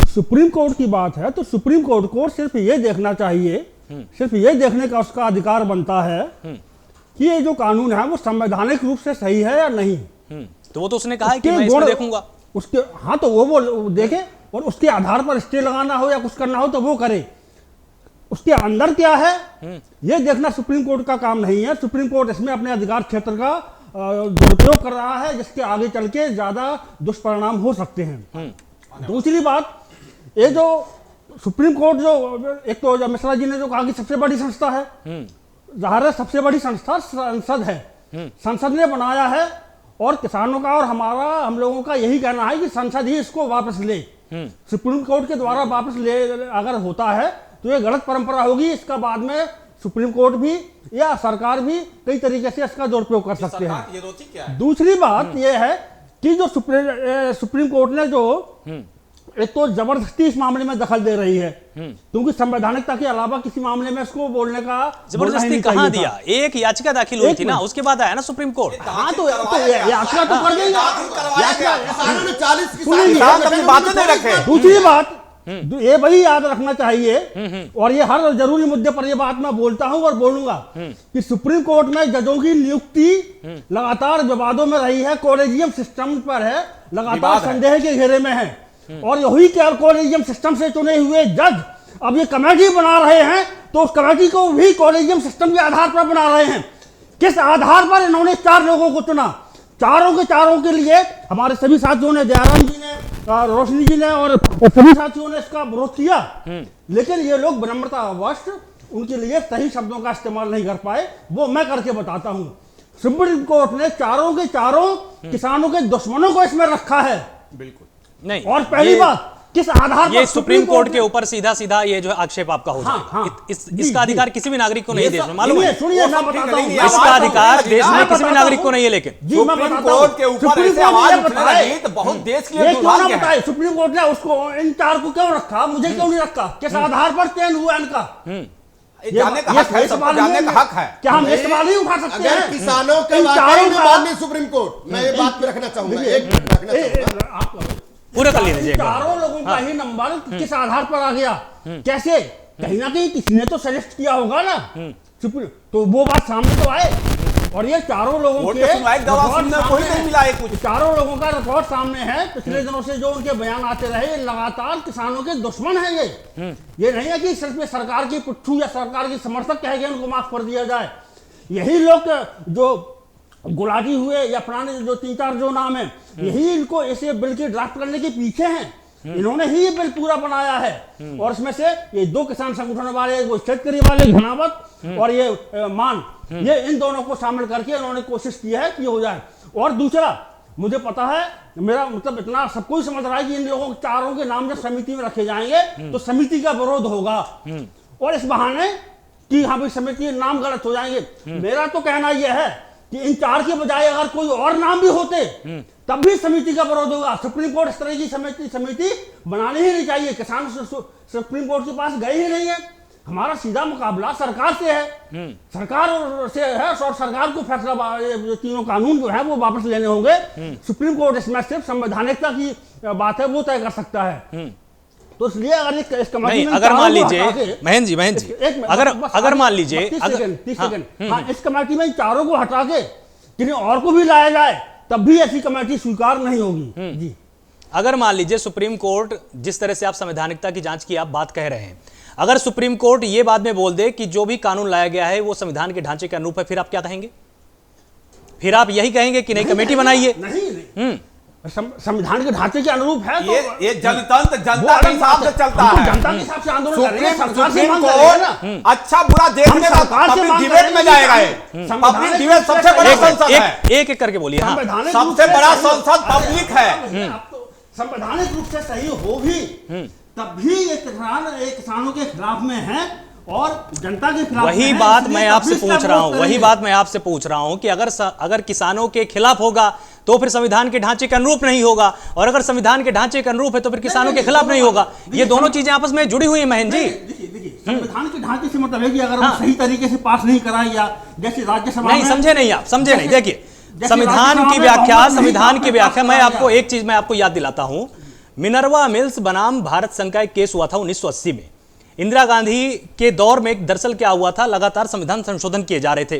सुप्रीम कोर्ट की बात है तो सुप्रीम कोर्ट को सिर्फ ये देखना चाहिए, सिर्फ ये देखने का उसका अधिकार बनता है कि ये जो कानून है वो संवैधानिक रूप से सही है या नहीं। तो वो तो उसने कहा है कि मैं इसमें देखूंगा। उसके हाँ, तो वो देखे और उसके आधार पर स्टे लगाना हो या कुछ करना हो तो वो करे। उसके अंदर क्या है ये देखना सुप्रीम कोर्ट का काम नहीं है। सुप्रीम कोर्ट इसमें अपने अधिकार क्षेत्र का दुरुपयोग कर रहा है, जिसके आगे चल के ज्यादा दुष्परिणाम हो सकते हैं। दूसरी बात, ये जो सुप्रीम कोर्ट जो एक तो मिश्रा जी ने जो कहा कि सबसे बड़ी संस्था है, जाहिर है सबसे बड़ी संस्था संसद है, संसद ने बनाया है, और किसानों का और हम लोगों का यही कहना है कि संसद ही इसको वापस ले। सुप्रीम कोर्ट के द्वारा वापस ले अगर होता है तो ये गलत परंपरा होगी। इसका बाद में सुप्रीम कोर्ट भी या सरकार भी कई तरीके से इसका दुरुपयोग कर सकते हैं। दूसरी बात यह है कि जो सुप्रीम कोर्ट ने जो एक तो जबरदस्ती इस मामले में दखल दे रही है, क्योंकि संवैधानिकता के अलावा किसी मामले में इसको बोलने का जबरदस्ती कहां दिया? एक याचिका दाखिल हुई थी ना, उसके बाद आया ना सुप्रीम कोर्ट। हाँ, तो याचिका तो कर देगा। दूसरी बात ये वही याद रखना चाहिए, और ये हर जरूरी मुद्दे पर ये बात मैं बोलता हूं और बोलूंगा कि सुप्रीम कोर्ट में जजों की नियुक्ति लगातार विवादों में रही है, कॉलेजियम सिस्टम पर है, लगातार संदेह के घेरे में है, और यही क्या कॉलेजियम सिस्टम से चुने हुए जज अब ये कमेटी बना रहे हैं, तो उस कमेटी को भी कॉलेजियम सिस्टम के आधार पर बना रहे हैं। किस आधार पर इन्होंने 4 लोगों को चुना? चारों के लिए हमारे सभी साथियों ने, जयराम जी ने, रोशनी जी ने और सभी साथियों ने इसका विरोध किया, लेकिन ये लोग विनम्रतावश उनके लिए सही शब्दों का इस्तेमाल नहीं कर पाए। वो मैं करके बताता हूं। सुप्रीम कोर्ट ने चारों के चारों किसानों के दुश्मनों को इसमें रखा है। बिल्कुल नहीं। और पहली बात, किस आधार पर ये सुप्रीम कोर्ट के ऊपर सीधा ये जो आक्षेप आपका हो जाएगा। इसका अधिकार किसी भी नागरिक को नहीं देश में, मालूम है? सुनिए, मैं बताता हूं, इसका अधिकार देश में किसी भी नागरिक को नहीं है। लेकिन सुप्रीम कोर्ट के ऊपर ऐसे आवाज उठने लगी तो बहुत देश के लिए दुर्भाग्य है। सुप्रीम कोर्ट ने उसको इन 4 को क्यों रखा, मुझे क्यों नहीं रखा? किस आधार पर चयन हुआ इनका? जानने का हक है, सबको जानने का हक है। क्या हम ये सवाल नहीं उठा सकते हैं? किसानों के वाकई में माननीय सुप्रीम कोर्ट, मैं ये बात पे रखना चाहूंगा, एक मिनट रखना चाहूंगा। पूरा कर लीजिए। चारों लोगों का ही नंबर किस आधार पर आ गया? कैसे? कहीं ना कहीं किसी ने तो सजेस्ट किया होगा ना, तो वो बात सामने तो आए। और ये चारों लोगों के चारों लोगों का रिकॉर्ड सामने है। पिछले दिनों से जो उनके बयान आते रहे, लगातार किसानों के दुश्मन है ये नहीं है कि सिर्फ सरकार की पुट्ठू या सरकार की समर्थक कहे गए उनको माफ कर दिया जाए। यही लोग जो गुलाटी हुए या पुराने जो 3-4 जो नाम है, यही इनको ऐसे बिल के ड्राफ्ट करने के पीछे हैं। इन्होंने ही ये बिल पूरा बनाया है। और इसमें से ये 2 किसान संगठन वाले, वो शेतकरी वाले घनावत और ये मान, ये इन दोनों को शामिल करके इन्होंने कोशिश की है कि हो जाए। और दूसरा, मुझे पता है, मेरा मतलब इतना सब कोई समझ रहा है कि इन लोगों के चारों के नाम जब समिति में रखे जाएंगे तो समिति का विरोध होगा और इस बहाने कि हाँ भाई समिति नाम गलत हो जाएंगे। मेरा तो कहना यह है कि इन 4 के बजाय अगर कोई और नाम भी होते तब भी समिति का विरोध होगा। सुप्रीम कोर्ट इस तरह की समिति बनानी ही नहीं चाहिए। किसान सुप्रीम कोर्ट के पास गए ही नहीं है। हमारा सीधा मुकाबला सरकार से है, सरकार से है और सरकार को फैसला, ये तीनों कानून जो है वो वापस लेने होंगे। सुप्रीम कोर्ट इसमें सिर्फ संवैधानिकता की बात है वो तय कर सकता है। तो इसलिए अगर इस कमेटी में अगर मान लीजिए महेंद्र जी अगर मान लीजिए 30 सेकंड हाँ, इस कमेटी में चारों को हटा के किन्हीं और को भी लाया जाए तब भी ऐसी कमेटी स्वीकार नहीं होगी जी। अगर मान लीजिए सुप्रीम कोर्ट, जिस तरह से आप संवैधानिकता की जांच की आप बात कह रहे हैं, अगर सुप्रीम कोर्ट ये बाद में बोल दे कि जो भी कानून लाया गया है वो संविधान के ढांचे के अनुरूप है, फिर आप क्या कहेंगे? फिर आप यही कहेंगे कि नहीं कमेटी बनाइए? नहीं, संविधान के ढांचे के अनुरूप है तो ये जनतंत्र जनता के हिसाब से चलता है। जनता के हिसाब से आंदोलन करेंगे, सरकार से सुप्रीम मांग करेंगे ना। अच्छा बुरा देखने का पब्लिक डिबेट में जाएगा। पब्लिक डिबेट सबसे बड़ा संसद है। एक करके बोलिए। सबसे बड़ा संसद पब्लिक है। संवैधानिक रूप से सही हो भी तब भी ये किसानों के खिलाफ में है और जनता के खिलाफ। वही बात मैं आपसे पूछ रहा हूं कि अगर किसानों के खिलाफ होगा तो फिर संविधान के ढांचे के अनुरूप नहीं होगा, और अगर संविधान के ढांचे के अनुरूप है तो फिर किसानों के खिलाफ नहीं होगा। ये दोनों चीजें आपस में जुड़ी हुई है महेंद्र जी। देखिए संविधान के ढांचे से मतलब है कि अगर वो सही तरीके से पास नहीं कराई या जैसे राज्यसभा नहीं, समझे नहीं। देखिए संविधान की व्याख्या मैं आपको एक चीज मैं आपको याद दिलाता हूं। मिनर्वा मिल्स बनाम भारत संघ का एक केस हुआ था 1980 में। इंदिरा गांधी के दौर में दरअसल क्या हुआ था, लगातार संविधान संशोधन किए जा रहे थे,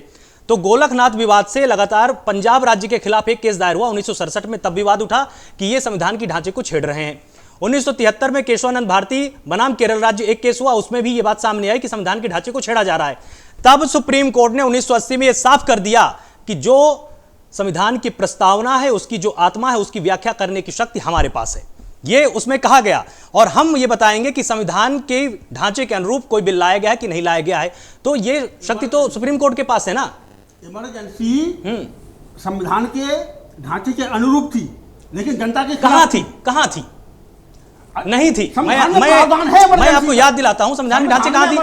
तो गोलकनाथ विवाद से लगातार पंजाब राज्य के खिलाफ एक केस दायर हुआ 1967 में। तब विवाद उठा कि ये संविधान की ढांचे को छेड़ रहे हैं। 1973 में केशवानंद भारती बनाम केरल राज्य एक केस हुआ, उसमें भी ये बात सामने आई कि संविधान के ढांचे को छेड़ा जा रहा है। तब सुप्रीम कोर्ट ने 1980 में यह साफ कर दिया कि जो संविधान की प्रस्तावना है, उसकी जो आत्मा है, उसकी व्याख्या करने की शक्ति हमारे पास है, ये उसमें कहा गया। और हम ये बताएंगे कि संविधान के ढांचे के अनुरूप कोई बिल लाया गया है कि नहीं लाया गया है, तो ये शक्ति तो सुप्रीम कोर्ट के पास है ना। इमरजेंसी संविधान के ढांचे के अनुरूप थी, लेकिन जनता के कहां थी? नहीं थी। मैं आपको याद दिलाता हूं, संविधान के ढांचे कहां थी,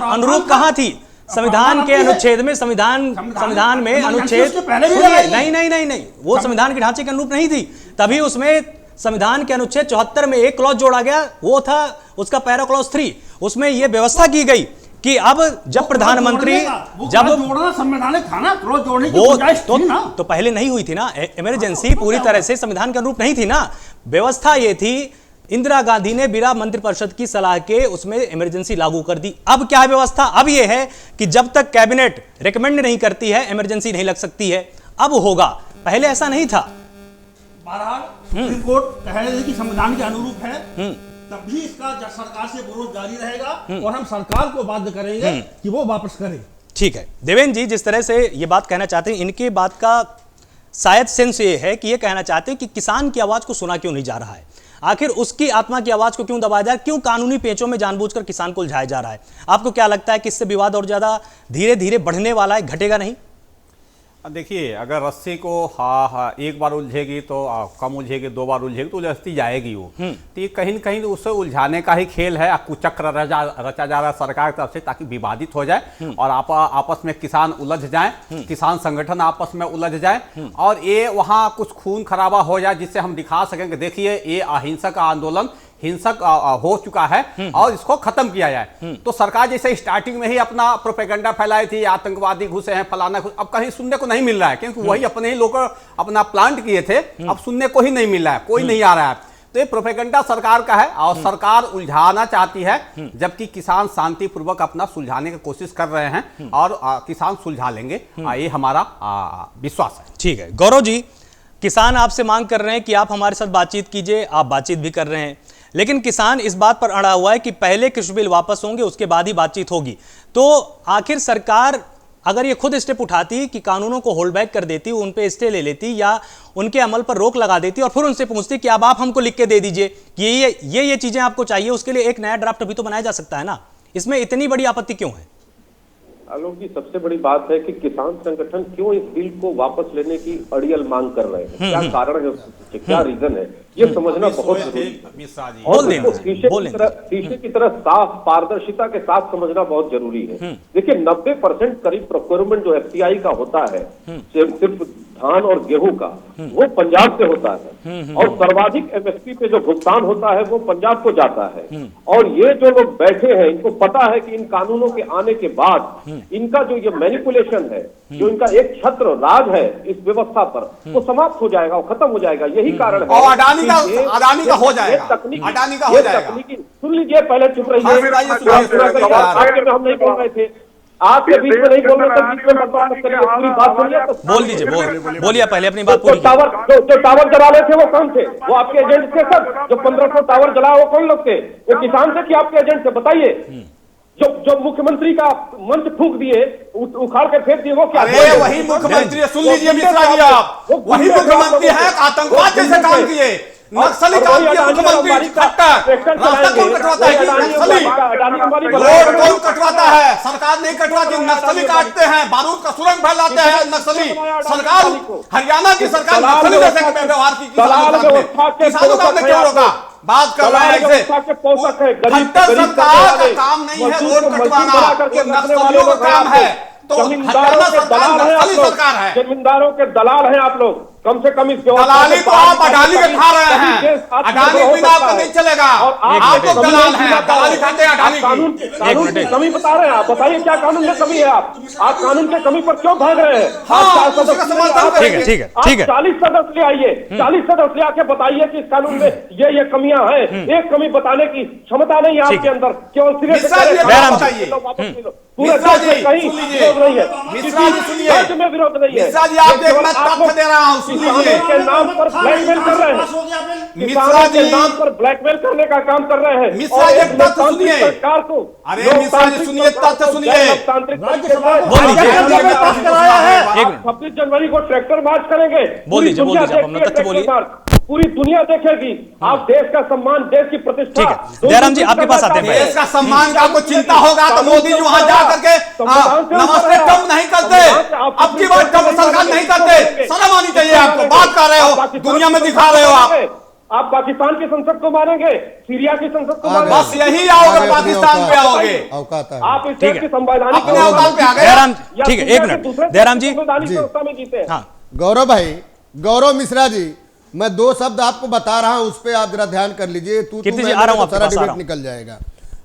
अनुरूप कहां थी? संविधान के अनुच्छेद में, संविधान में अनुच्छेद नहीं, वो संविधान के ढांचे के अनुरूप नहीं थी। तभी उसमें संविधान के अनुच्छेद 74 में एक क्लॉज जोड़ा गया, वो था उसका पैरा क्लॉज 3। उसमें यह व्यवस्था की गई कि अब जब प्रधानमंत्री संवैधानिक था ना, क्लॉज जोड़ने की गुंजाइश थी ना, तो पहले नहीं हुई थी ना। इमरजेंसी पूरी तरह से संविधान के अनुरूप नहीं थी ना। व्यवस्था ये थी, इंदिरा गांधी ने बिना मंत्रिपरिषद की सलाह के उसमें इमरजेंसी लागू कर दी। अब क्या है व्यवस्था? अब यह है कि जब तक कैबिनेट रिकमेंड नहीं करती है इमरजेंसी नहीं लग सकती है। अब होगा, पहले ऐसा नहीं था। बहरहाल सुप्रीम कोर्ट कह रही है कि संविधान के अनुरूप है, तब भी इसका सरकार से विरोध जारी रहेगा और हम सरकार को बाध्य करेंगे कि वो वापस करे। ठीक है देवेंद्र जी, जिस तरह से ये बात कहना चाहते हैं, इनके बात का शायद सेंस ये है कि ये कहना चाहते हैं कि किसान की आवाज को सुना क्यों नहीं जा रहा है, आखिर उसकी आत्मा की आवाज को क्यों दबाया जा रहा है, क्यों कानूनी पेचों में जानबूझकर किसान को उलझाया जा रहा है। आपको क्या लगता है कि इससे विवाद और ज्यादा धीरे धीरे बढ़ने वाला है, घटेगा नहीं? देखिए, अगर रस्सी को एक बार उलझेगी तो कम उलझेगी, 2 बार उलझेगी तो उलझती जाएगी वो। तो ये कहीं न कहीं उसे उलझाने का ही खेल है, कुचक्र रचा जा रहा है सरकार की तरफ से, ताकि विवादित हो जाए और आपस में किसान उलझ जाए, किसान संगठन आपस में उलझ जाए और ये वहाँ कुछ खून खराबा हो जाए, जिससे हम दिखा सकें कि देखिए ये अहिंसक आंदोलन हिंसक हो चुका है और इसको खत्म किया जाए। तो सरकार जैसे स्टार्टिंग में ही अपना प्रोपेगेंडा फैलाई थी, आतंकवादी घुसे हैं, फलाना, अब कहीं सुनने को नहीं मिल रहा है, क्योंकि वही अपने ही लोग अपना प्लांट किए थे, अब सुनने को ही नहीं मिल रहा है, कोई नहीं आ रहा है। तो ये प्रोपेगेंडा सरकार का है और सरकार उलझाना चाहती है, जबकि किसान शांतिपूर्वक अपना सुलझाने की कोशिश कर रहे हैं और किसान सुलझा लेंगे, ये हमारा विश्वास है। ठीक है गौरव जी, किसान आपसे मांग कर रहे हैं कि आप हमारे साथ बातचीत कीजिए, आप बातचीत भी कर रहे हैं, लेकिन किसान इस बात पर अड़ा हुआ है कि पहले कृषि बिल वापस होंगे उसके बाद ही बातचीत होगी। तो आखिर सरकार अगर ये खुद स्टेप उठाती कि कानूनों को होल्ड बैक कर देती, उन पे स्टे ले लेती या उनके अमल पर रोक लगा देती और फिर उनसे पूछती कि अब आप हमको लिख के दे दीजिए कि ये चीजें आपको चाहिए, उसके लिए एक नया ड्राफ्ट भी तो बनाया जा सकता है ना। इसमें इतनी बड़ी आपत्ति क्यों है? आलोक जी, सबसे बड़ी बात है कि किसान संगठन क्यों इस बिल को वापस लेने की अड़ियल मांग कर रहे हैं, क्या कारण है उसके पीछे, क्या रीजन है, ये समझना बहुत जरूरी है। मिश्रा जी और इसको शीशे की तरह साफ पारदर्शिता के साथ समझना बहुत जरूरी है। देखिए 90% करीब प्रोक्योरमेंट जो FCI का होता है सिर्फ धान और गेहूं का, वो पंजाब से होता है और सर्वाधिक MSP पे जो भुगतान होता है वो पंजाब को जाता है। और ये जो लोग बैठे हैं इनको पता है कि इन कानूनों के आने के बाद इनका जो ये मैनिपुलेशन है, जो इनका एक छत्र राज है इस व्यवस्था पर, वो समाप्त हो जाएगा, वो खत्म हो जाएगा। यही कारण है। और अडानी का हो जाएगा, अडानी का हो जाएगा। तकनीकी सुन लीजिए, पहले चुप रहिए, हाँ, आगे में हम नहीं बोल रहे थे, आपके बीच में नहीं बोल रहे थे, बीच में बकवास मत करिए, पूरी बात सुनिए। बोल दीजिए, बोलिए पहले अपनी बात पूरी। जो टावर जला रहे थे वो कौन थे? वो आपके एजेंट थे सर। जो 1500 टावर जला वो कौन लोग थे? वो किसान थे कि आपके एजेंट थे? बताइए। जो मुख्यमंत्री का मंच फूंक दिए, उखाड़ के फेंक दिए, वो क्या? अरे वही मुख्यमंत्री, सुन लीजिए मिश्रा जी, आप वही मुख्यमंत्री है, आतंकवाद जैसे काम किए, नक्सली काम किए मुख्यमंत्री। रास्ता कौन कटवाता है? नक्सली रोड कौन कटवाता है? सरकार नहीं कटवाती, नक्सली काटते हैं, बारूद का सुरंग फैलाते हैं नक्सली। सरकार, हरियाणा की सरकार नक्सली जैसे व्यवहार की किसानों का क्यों रोका? बात कर रहे हैं खट्टर सरकार का काम नहीं है रोड कटवाना, ये नक्सलियों का काम है। तो हरियाणा सरकार नक्सली सरकार है, जमींदारों के दलाल हैं आप लोग। कम से कम इस दलाली तो आप अडानी के खा रहे हैं, अडानी बिना आपका नहीं चलेगा। आप लोग दलाल हैं, दलाली खाते हैं अडानी की। कानून की कमी बता रहे हैं आप, बताइए क्या कानून में कमी है? आप कानून की कमी पर क्यों भाग रहे हैं? हाँ, उसका समर्थन करेंगे। ठीक है 40 सदस्य ले आइए, 40 सदस्य आके बताइए कि इस कानून में ये कमियां हैं। एक कमी बताने की क्षमता नहीं है आपके अंदर, केवल सिरे से मिश्रा जी कहीं विरोध नहीं है, मिश्रा जी सुनिए, विरोध नहीं है। मिश्रा जी आप एक मैं तथ्य दे रहा हूँ, सुन लीजिए। के नाम पर ब्लैकमेल कर रहे हैं, मिश्रा जी के नाम पर ब्लैकमेल करने का काम कर रहे हैं। मिश्रा जी तथ्य सुनिए, सरकार को, अरे मिश्रा जी सुनिए, तथ्य सुनिए। 26 जनवरी को ट्रैक्टर मार्च करेंगे, पूरी दुनिया देखेगी। आप देश का सम्मान, देश की प्रतिष्ठा। ठीक है, जयराम जी आपके पास आते हैं। देश का सम्मान का आपको चिंता होगा तो मोदी जी वहां जा करके नमस्ते कम नहीं करते, अब की बार कम सरकार नहीं करते। शर्म आनी चाहिए आपको, बात कर रहे हो, दुनिया में दिखा रहे हो आप पाकिस्तान की संसद को मानेंगे, सीरिया की संसद को मानेंगे, बस यही आओगे, पाकिस्तान पे आओगे। आप इस देश की संवैधानिक अपने अवतार पे आ गए। जयराम ठीक है, एक मिनट जयराम जी। गौरव भाई, गौरव मिश्रा जी, मैं 2 शब्द आपको बता रहा हूं, उस पर आप जरा ध्यान कर लीजिए। सारा डिबेट निकल जाएगा।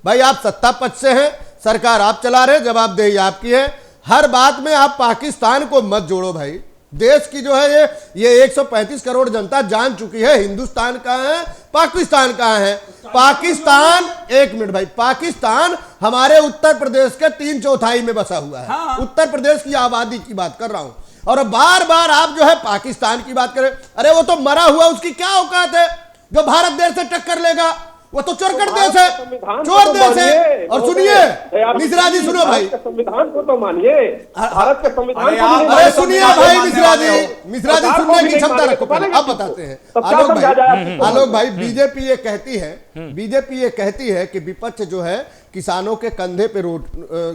भाई आप सत्ता पक्ष से हैं, सरकार आप चला रहे, जवाबदेही आपकी है। हर बात में आप पाकिस्तान को मत जोड़ो भाई। देश की जो है ये 135 करोड़ जनता जान चुकी है हिंदुस्तान कहाँ है, पाकिस्तान कहाँ है। पाकिस्तान, एक मिनट भाई, पाकिस्तान हमारे उत्तर प्रदेश के 3/4 में बसा हुआ है। हाँ। उत्तर प्रदेश की आबादी की बात कर रहा हूं, और बार बार आप जो है पाकिस्तान की बात करें। अरे वो तो मरा हुआ, उसकी क्या औकात है जो भारत देश से टक्कर लेगा? वो तो चोरकट देश है, चोर देश है। और सुनिए मिश्रा जी, सुनो भाई, संविधान को तो मानिए, भारत के संविधान को। अरे सुनिए भाई मिश्रा जी, सुनने की क्षमता रखो। पहले अब बताते हैं आलोक भाई, बीजेपी ये कहती है कि विपक्ष जो है किसानों के कंधे पे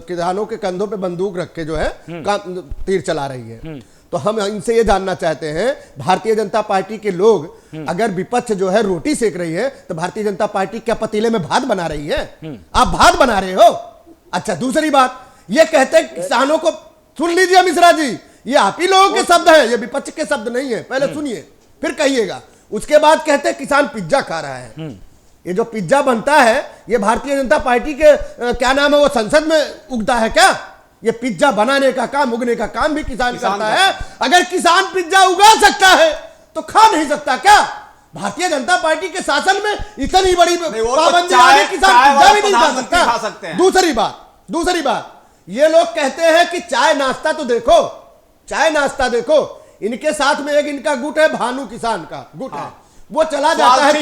किसानों के कंधों पे बंदूक रख के जो है तीर चला रही है। तो हम इनसे ये जानना चाहते हैं, भारतीय जनता पार्टी के लोग अगर विपक्ष जो है रोटी सेक रही है तो भारतीय जनता पार्टी क्या पतीले में भात बना रही है? आप भात बना रहे हो? अच्छा, दूसरी बात, ये कहते हैं किसानों को, सुन लीजिए मिश्रा जी, ये आप ही लोगों के शब्द हैं, ये विपक्ष के शब्द नहीं है। पहले सुनिए फिर कहिएगा। उसके बाद कहते हैं किसान पिज्जा खा रहा है। ये जो पिज्जा बनता है ये भारतीय जनता पार्टी के क्या नाम है वो संसद में उगता है क्या? ये पिज्जा बनाने का काम, उगने का काम भी किसान करता है। अगर किसान पिज्जा उगा सकता है तो खा नहीं सकता क्या? भारतीय जनता पार्टी के शासन में इतनी बड़ी पाबंदी आ गई, किसान पिज्जा भी नहीं खा सकता। दूसरी बात, ये लोग कहते हैं कि चाय नाश्ता तो देखो, चाय नाश्ता देखो। इनके साथ में एक इनका गुट है, भानु किसान का गुट है, वो चला जाता है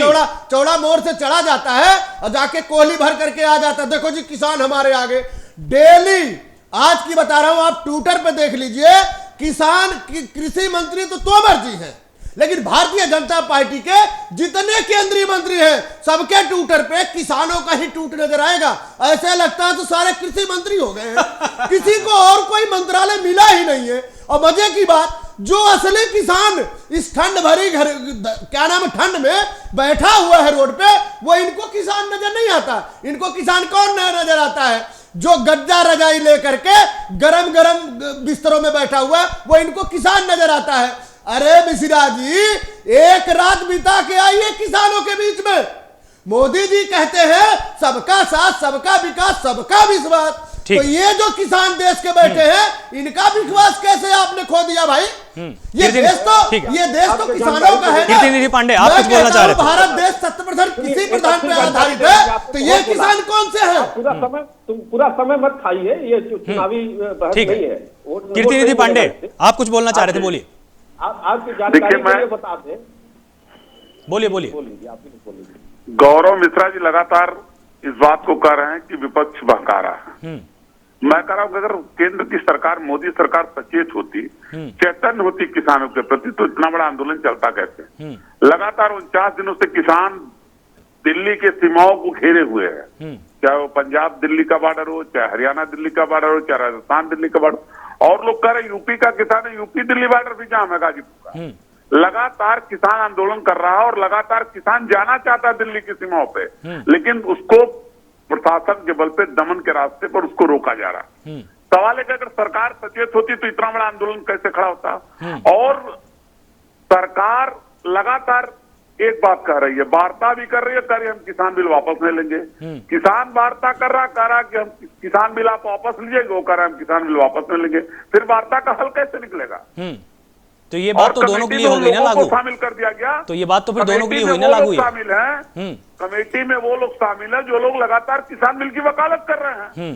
चौड़ा मोड़ से चला जाता है और जाके कोहली भर करके आ जाता है, देखो जी किसान हमारे आगे। डेली आज की बता रहा हूं, आप ट्विटर पे देख लीजिए, किसान की कृषि मंत्री तो तोमर जी हैं, लेकिन भारतीय जनता पार्टी के जितने केंद्रीय मंत्री हैं सबके ट्विटर पे किसानों का ही ट्वीट नजर आएगा। ऐसे लगता है तो सारे कृषि मंत्री हो गए हैं, किसी को और कोई मंत्रालय मिला ही नहीं है। और मजे की बात, जो असली किसान इस ठंड भरी ठंड में बैठा हुआ है रोड पे, वो इनको किसान नजर नहीं आता। इनको किसान कौन नजर आता है? जो गद्दा रजाई लेकर के गरम गरम बिस्तरों में बैठा हुआ, वो इनको किसान नजर आता है। अरे मिश्रा जी, एक रात बिता के आइए किसानों के बीच में। मोदी जी कहते हैं सबका साथ, सबका विकास, सबका विश्वास। तो ये जो किसान देश के बैठे हैं, इनका विश्वास कैसे आपने खो दिया भाई? ये देश तो किसानों का है ना। कीर्ति पांडे, आप कुछ बोलना चाह रहे थे? भारत देश 70% कृषि प्रधान पे आधारित है, तो ये किसान कौन से हैं? पूरा समय मत खाइए, ये चुनावी बहस नहीं है। कीर्ति पांडे, आप कुछ बोलना चाह रहे थे, बोलिए। आपकी जानकारी के लिए बता दें। बोलिए। गौरव मिश्रा जी लगातार इस बात को कह रहे हैं कि विपक्ष बहका रहा है। मैं कह रहा हूं कि अगर केंद्र की सरकार, मोदी सरकार सचेत होती, चैतन्य होती किसानों के प्रति, तो इतना बड़ा आंदोलन चलता कैसे? लगातार 49 दिनों से किसान दिल्ली के सीमाओं को घेरे हुए हैं, चाहे वो पंजाब दिल्ली का बॉर्डर हो, चाहे हरियाणा दिल्ली का बॉर्डर हो, चाहे राजस्थान दिल्ली का बॉर्डर। और लोग कह रहे यूपी का किसान है, यूपी दिल्ली बॉर्डर भी जाम है, गाजीपुर का। लगातार किसान आंदोलन कर रहा है और लगातार किसान जाना चाहता है दिल्ली की सीमाओं पे, लेकिन उसको प्रशासन के बल पे दमन के रास्ते पर उसको रोका जा रहा है। सवाल है कि अगर सरकार सचेत होती तो इतना बड़ा आंदोलन कैसे खड़ा होता? और सरकार लगातार एक बात कह रही है, वार्ता भी कर रही है, कह रही है हम किसान बिल वापस नहीं लेंगे। किसान वार्ता कर रहा, कह रहा कि हम किसान बिल आप वापस लीजिएगा, वो कह रहा है हम किसान बिल वापस नहीं लेंगे। फिर वार्ता का हल कैसे निकलेगा? तो ये बात तो दोनों के लिए हो गई ना लागू? शामिल कर दिया गया। तो ये बात तो फिर दोनों के लिए हुई ना लागू? शामिल है कमेटी में वो लोग शामिल है जो लोग लगातार किसान बिल की वकालत कर रहे हैं।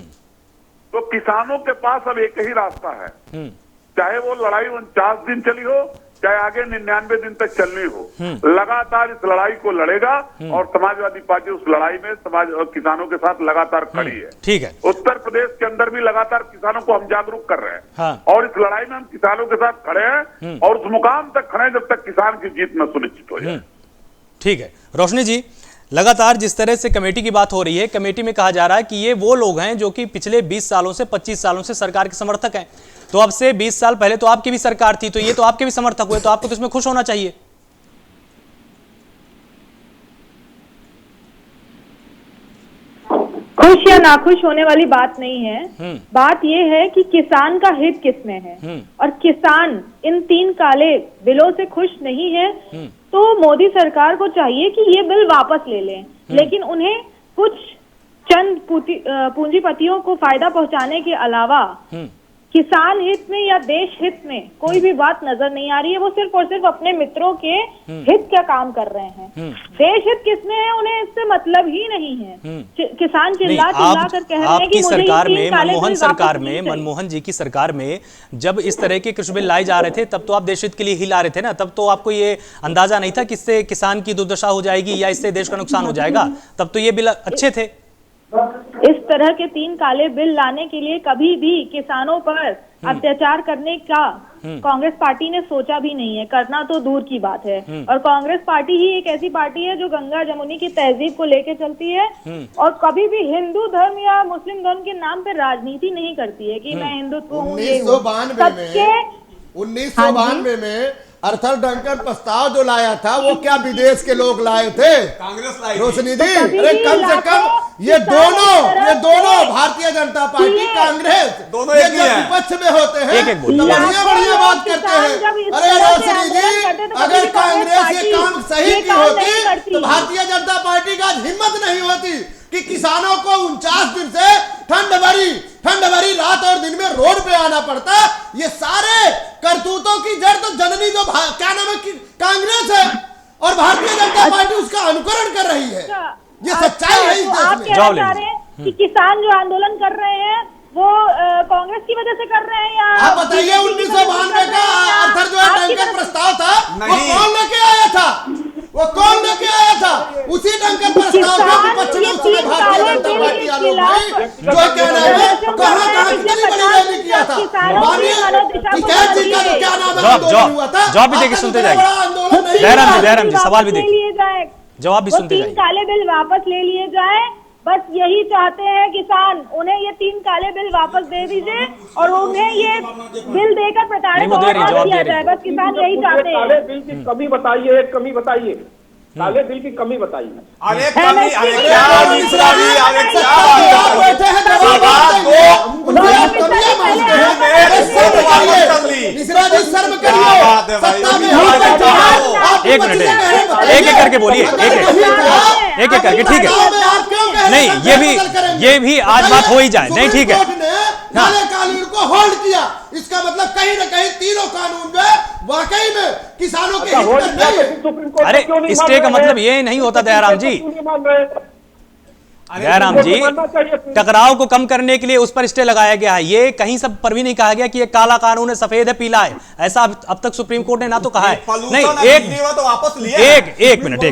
तो किसानों के पास अब एक ही रास्ता है, चाहे वो लड़ाई 49 दिन चली हो, चाहे आगे 99 दिन तक चलनी हो, लगातार इस लड़ाई को लड़ेगा। और समाजवादी पार्टी उस लड़ाई में समाज और किसानों के साथ लगातार खड़ी है। ठीक है। उत्तर प्रदेश के अंदर भी लगातार किसानों को हम जागरूक कर रहे हैं। हाँ। और इस लड़ाई में हम किसानों के साथ खड़े हैं और उस मुकाम तक खड़े हैं जब तक किसान की जीत न सुनिश्चित हो जाए। ठीक है। रोशनी जी, लगातार जिस तरह से कमेटी की बात हो रही है, कमेटी में कहा जा रहा है कि ये वो लोग हैं जो कि पिछले 20 सालों से 25 सालों से सरकार के समर्थक हैं। तो अब से 20 साल पहले तो आपकी भी सरकार थी, तो ये तो आपके भी समर्थक हुए, तो आपको तो इसमें खुश होना चाहिए। खुश या नाखुश होने वाली बात नहीं है। बात यह है कि किसान का हित किसमें है, और किसान इन 3 काले बिलों से खुश नहीं है। तो मोदी सरकार को चाहिए कि ये बिल वापस ले लें, लेकिन उन्हें कुछ चंद पूंजीपतियों को फायदा पहुंचाने के अलावा किसान हित में या देश हित में कोई भी बात नजर नहीं आ रही है। वो सिर्फ और सिर्फ अपने मित्रों के हित का काम कर रहे हैं। देश हित किसमें है उन्हें इससे मतलब ही नहीं है। किसान चिल्ला कर कह रहे हैं कि मुझे सरकार में, मनमोहन सरकार में, मनमोहन जी की सरकार में जब इस तरह के कृषि बिल लाए जा रहे थे, तब तो आप देश हित के लिए ही ला रहे थे ना। तब तो आपको ये अंदाजा नहीं था कि इससे किसान की दुर्दशा हो जाएगी या इससे देश का नुकसान हो जाएगा। तब तो ये बिल अच्छे थे। इस तरह के 3 काले बिल लाने के लिए कभी भी किसानों पर अत्याचार करने का कांग्रेस पार्टी ने सोचा भी नहीं है, करना तो दूर की बात है। और कांग्रेस पार्टी ही एक ऐसी पार्टी है जो गंगा जमुनी की तहजीब को लेकर चलती है और कभी भी हिंदू धर्म या मुस्लिम धर्म के नाम पे राजनीति नहीं करती है कि मैं हिंदुत्व हूँ। 1992 में अर्थर डंकन प्रस्ताव जो लाया था वो क्या विदेश के लोग लाए थे? कांग्रेस लाई थी। रोशनी जी, अरे कम से कम ये दोनों भारतीय जनता पार्टी, कांग्रेस दोनों ये जब विपक्ष में होते हैं तो बढ़िया बात करते हैं। अरे रोशनी जी, अगर कांग्रेस ये काम सही की होती तो भारतीय जनता पार्टी का हिम्मत नहीं होती कि किसानों को 49 दिन से ठंड भरी रात और दिन में रोड पे आना पड़ता। ये सारे करतूतों की जड़ तो जननी जो क्या नाम है कांग्रेस है, और भारतीय जनता पार्टी उसका अनुकरण कर रही है। ये सच्चाई है इस देश में। आप कहना चाह रहे हैं कि किसान जो आंदोलन कर रहे हैं वो कांग्रेस की वजह से कर रहे हैं, या आप बताइए 1992 का अर्थर जो है डंकन प्रस्ताव था वो कौन लेके आया था? उसी डंकन प्रस्ताव के विपक्ष में उस समय भारतीय जनता पार्टी वालों ने जो क्या नाम है कहां कितनी बड़ी रैली किया था। माननीय टिकैत जी का जो क्या नाम है आंदोलन हुआ था, जवाब भी देखिए, सुनते जाइए। नहीं जयराम जी सवाल भी ले देखिए, लिए जाए, जवाब भी वो सुनते 3 जाइए। काले बिल वापस ले लिए जाए। बस यही चाहते हैं किसान, उन्हें ये 3 काले बिल वापस दे दीजिए और उन्हें ये बिल देकर प्रताड़ित नहीं, वो दे रही, और जवाब किया दे रही। जाए। बस किसान यही चाहते काले हैं। बिल की कमी बताइए, एक कमी बताइए, काले बिल की कमी बताइए। अरे कमी, अरे MSP क्या की मिश्रा जी, अरे क्या आप बात बैठे हैं, जवाब सवाल आप दो, देंगे। उनकी आप मिश्रा कमियां जी, मानते पहले हैं। आप अरे शर्म बताइए। करिए। मिश्रा जी शर्म क्या करिए। बात है भाई? सत्ता में क्या हम बैठे हैं। बात आप एक मिनट, बच्चे कह रहे हैं, बताइए। एक एक करके बोलिए, अगर एक एक। नहीं था, एक एक करके, ठीक है। सत्ता में आप क्यों कह रहे नहीं, हैं, ये भी आज बात हो ही जाए। नहीं, ठीक है। सुप्रीम कोर्ट ने काले कानून को होल्ड किया, इसका मतलब कहीं ना कहीं तीनों कानून जो है वाकई में किसानों के हित होल्ड में किया नहीं तो है। सुप्रीम कोर्ट अरे क्यों नहीं मान स्टे का रहे मतलब हैं? ये नहीं होता दयाराम जी। क्यों नहीं मान रहे? जयराम जी, मानना चाहिए। टकराव को कम करने के लिए उस पर स्टे लगाया गया है। ये कहीं सब पर भी नहीं कहा गया कि ये काला कानून है, सफेद है, पीला है। ऐसा अब तक सुप्रीम कोर्ट ने ना तो कहा है। नहीं, तो वापस लिए एक मिनट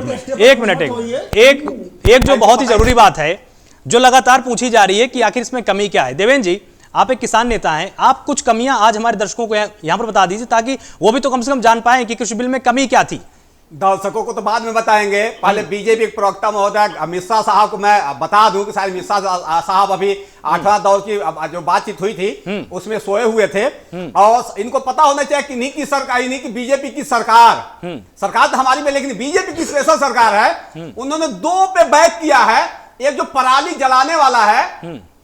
एक जो बहुत ही जरूरी बात है जो लगातार पूछी जा रही है कि आखिर इसमें कमी क्या है। देवेंद्र जी, आप एक किसान नेता हैं, आप कुछ कमियां आज हमारे दर्शकों को यहां पर बता दीजिए ताकि वो भी तो कम से कम जान पाए कि कृषि बिल में कमी क्या थी। दर्शकों को तो बाद में बताएंगे, पहले बीजेपी के प्रवक्ता महोदय अमित शाह साहब को मैं बता दूं कि शायद अमित शाह साहब अभी 8वां दौर की जो बातचीत हुई थी उसमें सोए हुए थे। और इनको पता होना चाहिए कि नहीं की सरकार, नहीं की बीजेपी की सरकार तो हमारी में, लेकिन बीजेपी की स्पेशल सरकार है। उन्होंने 2 पे बैक किया है। एक जो पराली जलाने वाला है,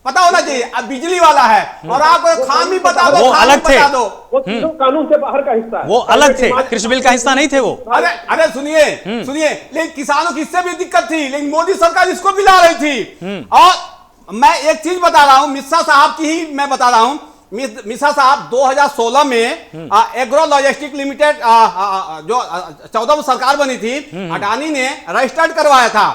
पता होना चाहिए, अब बिजली वाला है, और आपको खामी बता दो, वो खामी अलग थे। बता दो। वो तीनों कानून से बाहर का हिस्सा है। वो अलग थे, कृषि बिल का हिस्सा नहीं थे वो। अरे सुनिए, लेकिन किसानों की इससे भी दिक्कत थी, लेकिन मोदी सरकार इसको भी ला रही थी। और मैं एक चीज बता रहा हूं, मिश्रा साहब की ही मैं बता रहा हूं। मिश्रा साहब 2016 में एग्रो लॉजिस्टिक लिमिटेड जो 14 में सरकार बनी थी, अडानी ने रजिस्टर्ड करवाया था।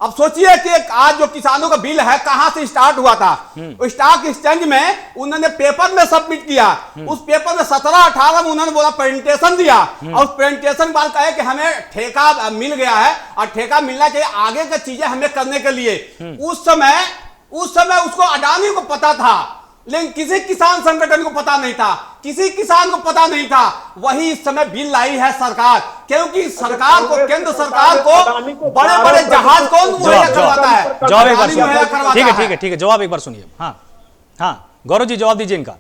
अब सोचिए कि आज जो किसानों का बिल है कहां से स्टार्ट हुआ था। स्टॉक एक्सचेंज में उन्होंने पेपर में सबमिट किया। उस पेपर में 17-18 में उन्होंने बोला प्रेजेंटेशन दिया, और उस प्रेजेंटेशन के बाद कहे कि हमें ठेका मिल गया है और ठेका मिलना चाहिए आगे की चीजें हमें करने के लिए। उस समय उसको अडानी को पता था, लेकिन किसी किसान संगठन को पता नहीं था, किसी किसान को पता नहीं था। वही इस समय बिल लाई है सरकार, क्योंकि सरकार को, केंद्र सरकार को बड़े बड़े जहाज कौन मुहैया करवाता है? जवाब एक बार अडानी मुहैया करवाता सुनिए। ठीक है, जवाब एक बार सुनिए। हाँ गौरव जी जवाब दीजिए इनका।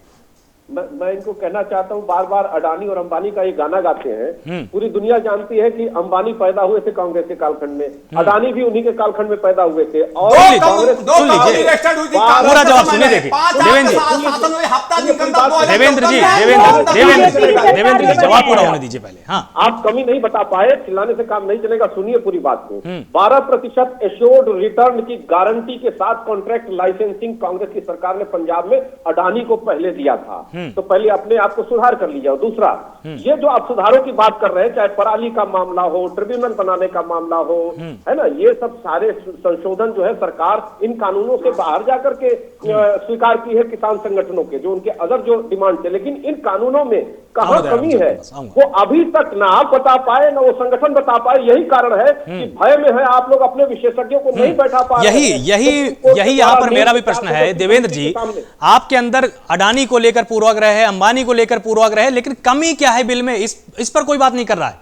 मैं इनको कहना चाहता हूँ, बार बार अडानी और अंबानी का ये गाना गाते हैं। पूरी दुनिया जानती है कि अंबानी पैदा हुए थे कांग्रेस के कालखंड में, अडानी भी उन्हीं के कालखंड में पैदा हुए थे। और कांग्रेस सुन लीजिए, पूरा जवाब सुनिए। देखिए देवेंद्र जी जवाब पूरा होने दीजिए पहले। हाँ, आप कमी नहीं बता पाए, चिल्लाने से काम नहीं चलेगा। सुनिए पूरी बात को। 12% एश्योर्ड रिटर्न की गारंटी के साथ कॉन्ट्रैक्ट लाइसेंसिंग कांग्रेस की सरकार ने पंजाब में अडानी को पहले दिया था। तो पहले अपने आप को सुधार कर लीजिए। दूसरा, ये जो आप सुधारों की बात कर रहे हैं, चाहे पराली का मामला हो, ट्रिब्यूनल बनाने का मामला हो, है ना, ये सब सारे संशोधन जो है सरकार इन कानूनों से बाहर जाकर के स्वीकार की है किसान संगठनों के, जो उनके अदर जो डिमांड थे। लेकिन इन कानूनों में कहां कमी है वो अभी तक ना आप बता पाए, ना वो संगठन बता पाए। यही कारण है कि भय में है, आप लोग अपने विशेषज्ञों को नहीं बैठा पा रहे हैं। यही यहाँ पर मेरा भी प्रश्न है देवेंद्र जी, आपके अंदर अडानी को लेकर पूर्वाग्रह है, अंबानी को लेकर पूर्वाग्रह है, लेकिन कमी क्या है बिल में, इस पर कोई बात नहीं कर रहा है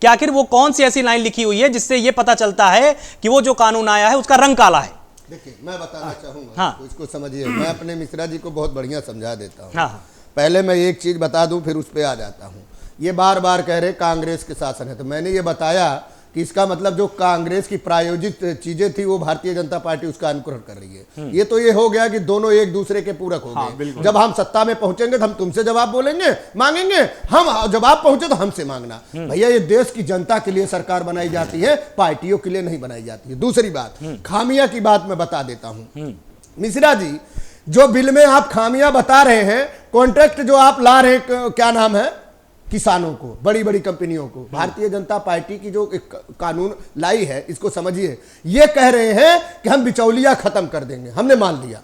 कि आखिर वो कौन सी ऐसी लाइन लिखी हुई है जिससे ये पता चलता है कि वो जो कानून आया है उसका रंग काला है। देखिए, मैं बताना चाहूंगा, तो इसको समझिए। मैं अपने मिश्रा जी को बहुत बढ़िया समझा देता हूँ। पहले मैं एक चीज बता दूं, फिर उस पर आ जाता हूं। ये बार बार कह रहे कांग्रेस के शासन है, तो मैंने ये बताया कि इसका मतलब जो कांग्रेस की प्रायोजित चीजें थी वो भारतीय जनता पार्टी उसका अनुकरण कर रही है। ये तो ये हो गया कि दोनों एक दूसरे के पूरक हो गए। जब हम सत्ता में पहुंचेंगे तो हम तुमसे जवाब बोलेंगे, मांगेंगे, हम जवाब पहुंचे तो हमसे मांगना। भैया, ये देश की जनता के लिए सरकार बनाई जाती है, पार्टियों के लिए नहीं बनाई जाती है। दूसरी बात, खामियां की बात मैं बता देता हूं। मिश्रा जी, जो बिल में आप खामियां बता रहे हैं, कॉन्ट्रैक्ट जो आप ला रहे हैं, क्या नाम है, किसानों को, बड़ी बड़ी कंपनियों को, भारतीय जनता पार्टी की जो एक कानून लाई है, इसको समझिए। ये कह रहे हैं कि हम बिचौलिया खत्म कर देंगे। हमने मान लिया।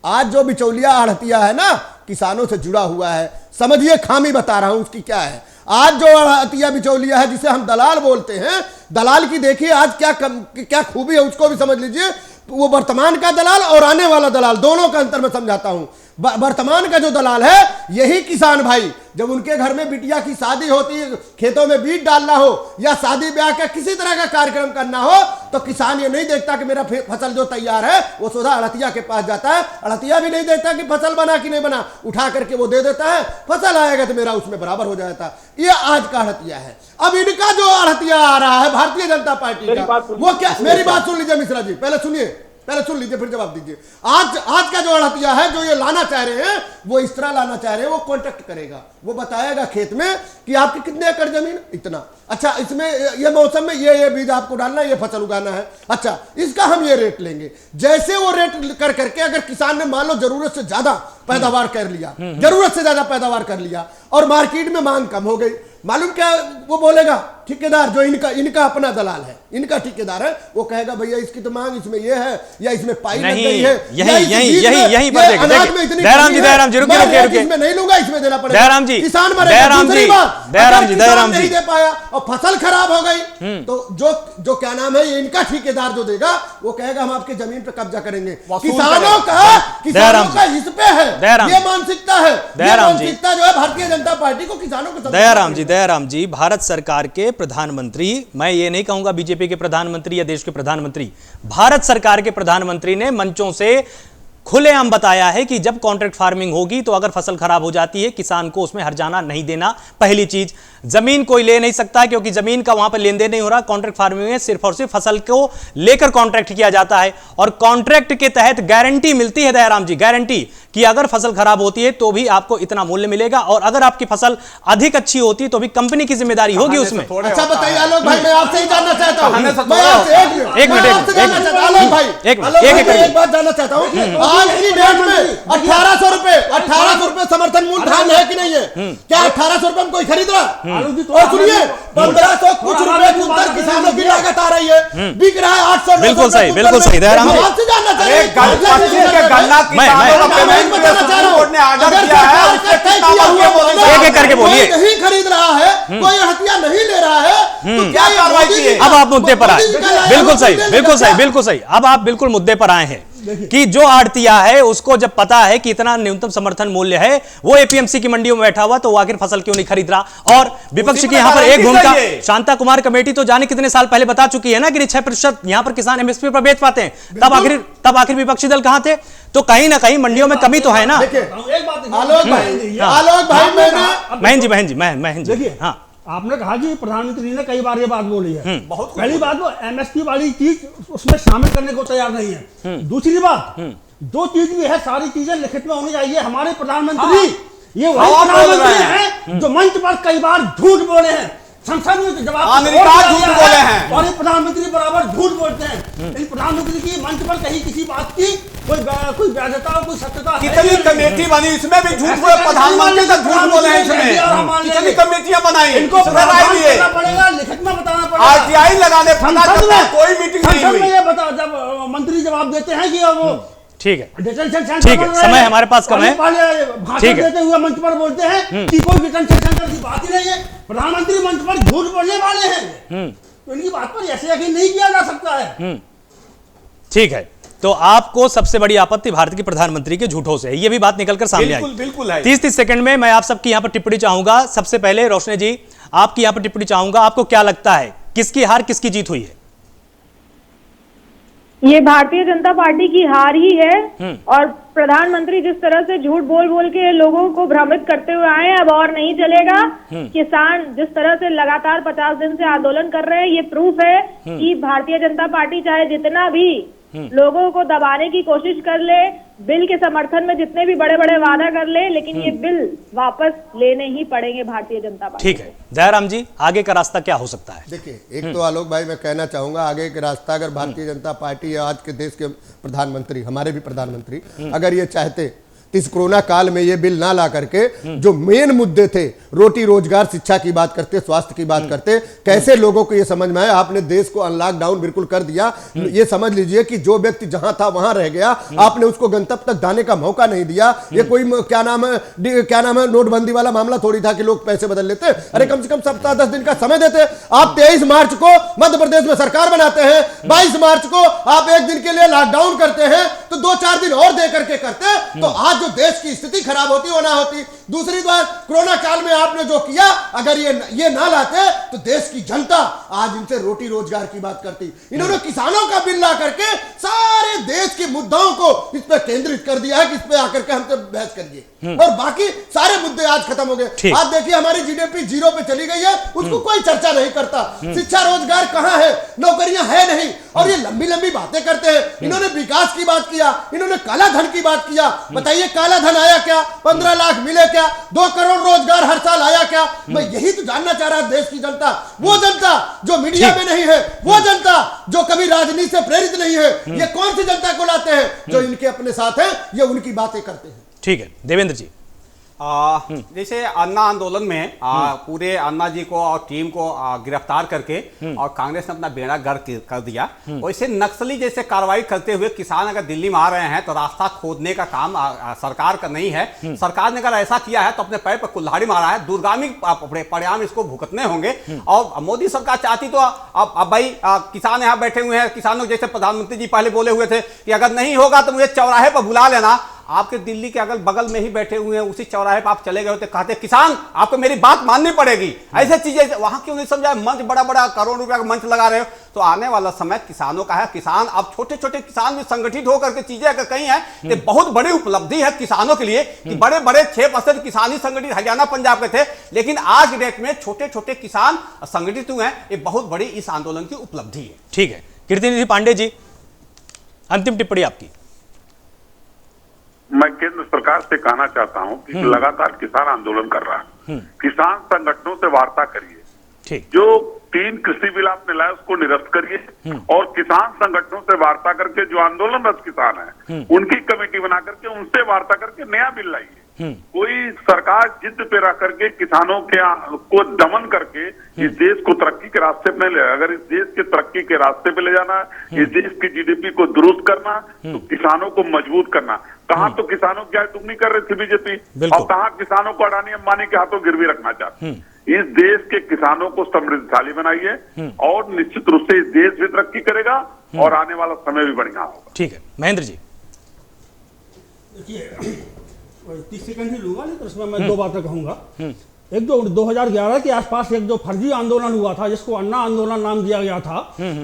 आज जो बिचौलिया आढ़तिया है ना, किसानों से जुड़ा हुआ है, समझिए खामी बता रहा हूं उसकी क्या है। आज जो आढ़तिया बिचौलिया है, जिसे हम दलाल बोलते हैं, दलाल की देखिए आज क्या खूबी है, उसको भी समझ लीजिए। वो वर्तमान का दलाल और आने वाला दलाल, दोनों का अंतर मैं समझाता हूं। वर्तमान का जो दलाल है, यही किसान भाई जब उनके घर में बिटिया की शादी होती है, खेतों में बीज डालना हो या शादी ब्याह का किसी तरह का कार्यक्रम करना हो, तो किसान ये नहीं देखता कि मेरा फसल जो तैयार है वो सीधा अड़तिया के पास जाता है। अड़तिया भी नहीं देखता कि फसल बना कि नहीं बना, उठा करके वो दे देता है, फसल आएगा तो मेरा उसमें बराबर हो जाता है। ये आज का अड़तिया है। अब इनका जो अड़तिया आ रहा है भारतीय जनता पार्टी का, वो क्या, मेरी बात सुन लीजिए मिश्रा जी, पहले सुनिए, पहले सुन लीजिए फिर जवाब दीजिए। आज का जो अड़तिया है, जो ये लाना चाह रहे हैं, वो इस तरह लाना चाह रहे हैं, वो कॉन्ट्रैक्ट करेगा, वो बताएगा खेत में कि आपकी कितने एकड़ जमीन, इतना, अच्छा इसमें ये मौसम में ये बीज आपको डालना है, ये फसल उगाना है, अच्छा इसका हम ये रेट लेंगे। जैसे वो रेट कर करके अगर किसान ने मान लो जरूरत से ज्यादा पैदावार कर लिया, जरूरत से ज्यादा पैदावार कर लिया और मार्केट में मांग कम हो गई, मालूम क्या वो बोलेगा? ठेकेदार जो इनका अपना दलाल है, इनका ठेकेदार है, वो कहेगा भैया इसकी तो मांग इसमें ये है, या इसमें पाई लग गई है, यही बात है। दयाराम जी रुकिए, इसमें नहीं लूंगा, इसमें देना पड़ेगा। दयाराम जी, किसान नहीं दे पाया और फसल खराब हो गई, तो जो क्या नाम है, ये इनका ठेकेदार जो देगा, वो कहेगा हम आपके जमीन पे कब्जा करेंगे। किसानों का इस पे है, ये मानसिकता है, ये मानसिकता जो है भारतीय जनता पार्टी को किसानों को। दयाराम जी, भारत सरकार के प्रधानमंत्री, मैं ये नहीं कहूंगा बीजेपी के प्रधानमंत्री या देश के प्रधानमंत्री, भारत सरकार के प्रधानमंत्री ने मंचों से खुलेआम बताया है कि जब कॉन्ट्रैक्ट फार्मिंग होगी तो अगर फसल खराब हो जाती है, किसान को उसमें हर्जाना नहीं देना। पहली चीज, जमीन कोई ले नहीं सकता क्योंकि जमीन का वहां पर लेन देन नहीं हो रहा। कॉन्ट्रैक्ट फार्मिंग में सिर्फ और सिर्फ फसल को लेकर कॉन्ट्रैक्ट किया जाता है और कॉन्ट्रैक्ट के तहत गारंटी मिलती है, दयाराम जी, गारंटी कि अगर फसल खराब होती है तो भी आपको इतना मूल्य मिलेगा और अगर आपकी फसल अधिक अच्छी होती है तो भी कंपनी की जिम्मेदारी होगी उसमें। अच्छा बताइए आलोक भाई, मैं आपसे ही जानना चाहता हूँ, एक बात जानना चाहता हूँ। आज की डेट में 1800 रुपए समर्थन मूल्य धान है कि नहीं है? क्या 1800 रुपए में कोई खरीद रहा? और सुनिए, 1500 कुछ रुपए कुंतल किसानों की लागत आ रही है, बिक रहा है 800। बिल्कुल सही दयाराम जी, आपसे जानना चाह रहे हैं, एक करके बोलिए, नहीं खरीद रहा है, कोई हथियार नहीं ले रहा है, तो क्या कार्रवाई की है? अब आप मुद्दे पर आए, बिल्कुल सही, अब आप बिल्कुल मुद्दे पर आए हैं कि जो आड़तिया है उसको जब पता है कि इतना न्यूनतम समर्थन मूल्य है, वो एपीएमसी की मंडियों में बैठा हुआ, तो वो आखिर फसल क्यों नहीं खरीद रहा। और विपक्ष की यहां पर एक भूमिका, शांता कुमार कमेटी तो जाने कितने साल पहले बता चुकी है ना कि 6% यहां पर किसान एमएसपी पर बेच पाते हैं, तब आखिर विपक्षी दल कहां थे? तो कहीं ना कहीं मंडियों में कमी तो है ना। आलोक भाई, महन जी, हाँ, आपने कहा कि प्रधानमंत्री ने कई बार ये बात बोली है। पहली बात, वो एमएसपी वाली चीज उसमें शामिल करने को तैयार नहीं है। दूसरी बात, जो चीज भी है सारी चीजें लिखित में होनी चाहिए। हमारे प्रधानमंत्री ये वही प्रधानमंत्री हैं जो मंच पर कई बार झूठ बोले हैं, संसद में जवाब झूठ बोले हैं, और ये प्रधानमंत्री बराबर झूठ बोलते हैं। इन प्रधानमंत्री की मंच पर कहीं किसी बात की कोई वैधता, कोई सत्यता, कितनी कमेटी बनी इसमें भी झूठ बोले, प्रधानमंत्री का झूठ बोले हैं इसमें, कितनी कमेटियां बनाई, इनको करना पड़ेगा, लिखित में बताना पड़ेगा। आरटीआई लगाने कोई मीटिंग नहीं हुई, ये बता, जब मंत्री जवाब देते हैं कि वो ठीक है, समय हमारे पास कम है, भाषण देते हुए मंच पर बोलते हैं कि कोई डिटेंशन सेंटर की बात ही नहीं है। प्रधानमंत्री मंच पर झूठ बोलने वाले हैं, तो इनकी बात पर ऐसे यकीन नहीं किया जा सकता है। ठीक है, तो आपको सबसे बड़ी आपत्ति भारत के प्रधानमंत्री के झूठों से है, ये भी बात निकलकर सामने आई। बिल्कुल है। 30 सेकंड में मैं आप सबकी यहां पर टिप्पणी चाहूंगा। सबसे पहले रोशनी जी, आपकी यहां पर टिप्पणी चाहूंगा, आपको क्या लगता है किसकी हार किसकी जीत हुई है? ये भारतीय जनता पार्टी की हार ही है और प्रधानमंत्री जिस तरह से झूठ बोल बोल के लोगों को भ्रमित करते हुए आए हैं, अब और नहीं चलेगा। किसान जिस तरह से लगातार 50 दिन से आंदोलन कर रहे हैं, ये प्रूफ है कि भारतीय जनता पार्टी चाहे जितना भी लोगों को दबाने की कोशिश कर ले, बिल के समर्थन में जितने भी बड़े बड़े वादा कर ले, लेकिन ये बिल वापस लेने ही पड़ेंगे भारतीय जनता पार्टी। ठीक है, जयराम जी, आगे का रास्ता क्या हो सकता है? देखिए, एक तो आलोक भाई मैं कहना चाहूंगा, आगे का रास्ता अगर भारतीय जनता पार्टी या आज के देश के प्रधानमंत्री, हमारे भी प्रधानमंत्री, अगर ये चाहते इस कोरोना काल में ये बिल ना ला करके जो मेन मुद्दे थे, रोटी रोजगार शिक्षा की बात करते, स्वास्थ्य की बात करते, कैसे लोगों को ये समझ में आया। आपने देश को अनलॉकडाउन बिल्कुल कर दिया, ये समझ लीजिए कि जो व्यक्ति जहां था वहां रह गया, आपने उसको गंतव्य तक जाने का मौका नहीं दिया। ये कोई क्या नाम है नोटबंदी वाला मामला थोड़ी था कि लोग पैसे बदल लेते। अरे कम से कम सप्ताह 10 दिन का समय देते। आप 23 मार्च को मध्य प्रदेश में सरकार बनाते हैं, 22 मार्च को आप एक दिन के लिए लॉकडाउन करते हैं, तो 2-4 दिन और दे करके करते, तो आज जो देश की स्थिति खराब होती वो ना होती। दूसरी बात, कोरोना काल में आपने जो किया, अगर ये ना लाते तो देश की जनता आज इनसे रोटी रोजगार की बात करती। इन्होंने किसानों का बिल ला करके सारे देश के मुद्दाओं को इस पर केंद्रित कर दिया है कि इस पे आकर के हमसे बहस करिए, और बाकी सारे मुद्दे आज खत्म हो गए। आज देखिए हमारी जीडीपी 0 पे चली गई है, उसको कोई चर्चा नहीं करता। शिक्षा रोजगार कहां है, नौकरियां है नहीं, और ये लंबी लंबी बातें करते हैं। इन्होंने विकास की बात किया, इन्होंने काला धन की बात किया। बताइए काला धन आया क्या? 15 लाख मिले क्या? 2 करोड़ रोजगार हर साल आया क्या? मैं यही तो जानना चाह रहा देश की जनता, वो जनता जो मीडिया में नहीं है, वो जनता जो कभी राजनीति से प्रेरित नहीं है, ये कौन सी जनता को लाते हैं जो इनके अपने साथ है, ये उनकी बातें करते हैं। ठीक है देवेंद्र जी, जैसे अन्ना आंदोलन में पूरे अन्ना जी को और टीम को गिरफ्तार करके और कांग्रेस ने अपना बेड़ा गर्क कर दिया, वैसे नक्सली जैसे कार्रवाई करते हुए किसान अगर दिल्ली में आ रहे हैं तो रास्ता खोदने का काम सरकार का नहीं है। सरकार ने अगर ऐसा किया है तो अपने पैर पर कुल्हाड़ी मारा है, दूरगामी परिणाम इसको भुगतने होंगे। और मोदी सरकार चाहती तो अब भाई किसान यहाँ बैठे हुए हैं, किसानों जैसे प्रधानमंत्री जी पहले बोले हुए थे कि अगर नहीं होगा तो मुझे चौराहे पर बुला लेना। आपके दिल्ली के अगल बगल में ही बैठे हुए हैं, उसी चौराहे पर आप चले गए होते, कहते किसान आपको मेरी बात माननी पड़ेगी। ऐसे चीजें वहां क्यों नहीं समझा? मंच बड़ा बड़ा करोड़ रुपया का मंच लगा रहे हो। तो आने वाला समय किसानों का है। किसान अब छोटे छोटे किसान भी संगठित होकर के चीजें अगर कहीं है तो बहुत बड़ी उपलब्धि है किसानों के लिए कि बड़े बड़े 6% किसान ही संगठित हरियाणा पंजाब के थे, लेकिन आज की डेट में छोटे छोटे किसान संगठित हुए हैं। ये बहुत बड़ी इस आंदोलन की उपलब्धि है। ठीक है कीर्तिनिधि पांडे जी, अंतिम टिप्पणी आपकी। मैं केंद्र सरकार से कहना चाहता हूं कि लगातार किसान आंदोलन कर रहा है, किसान संगठनों से वार्ता करिए। ठीक, जो 3 कृषि बिल आपने लाए उसको निरस्त करिए और किसान संगठनों से वार्ता करके जो आंदोलनरत किसान है उनकी कमेटी बना करके उनसे वार्ता करके नया बिल लाइए। कोई सरकार जिद पे रह करके किसानों के को दमन करके इस देश को तरक्की के रास्ते पे ले, अगर इस देश के तरक्की के रास्ते पे ले जाना, इस देश की जीडीपी को दुरुस्त करना, तो किसानों को मजबूत करना। कहाँ तो किसानों की तुम नहीं कर रहे थे बीजेपी, और कहाँ किसानों को अडानी अंबानी के हाथों गिरवी रखना चाहते। इस देश के किसानों को समृद्धशाली बनाइए और निश्चित रूप से इस देश भी तरक्की करेगा और आने वाला समय भी बढ़िया होगा। ठीक है महेंद्र जी। देखिए 30 सेकंड ही लूंगा, लेकिन उसमें मैं 2 बातें कहूंगा। एक जो 2011 के आसपास एक जो फर्जी आंदोलन हुआ था जिसको अन्ना आंदोलन नाम दिया गया था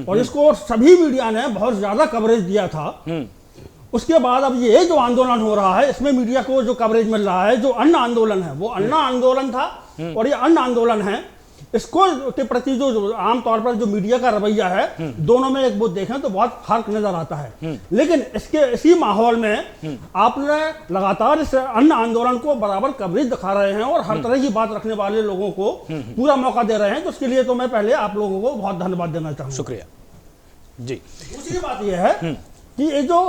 और जिसको सभी मीडिया ने बहुत ज्यादा कवरेज दिया था, उसके बाद अब ये जो आंदोलन हो रहा है इसमें मीडिया को जो कवरेज मिल रहा है, जो अन्ना आंदोलन है वो अन्ना आंदोलन था और ये अन्ना आंदोलन है। इसको के प्रति जो आमतौर पर जो मीडिया का रवैया है, दोनों में एक वो देखें तो बहुत फर्क नजर आता है। लेकिन इसी माहौल में आपने लगातार इस अन्य आंदोलन को बराबर कवरेज दिखा रहे हैं और हर तरह की बात रखने वाले लोगों को पूरा मौका दे रहे हैं, तो उसके लिए तो मैं पहले आप लोगों को बहुत धन्यवाद देना चाहूंगा। शुक्रिया जी। दूसरी बात यह है कि ये जो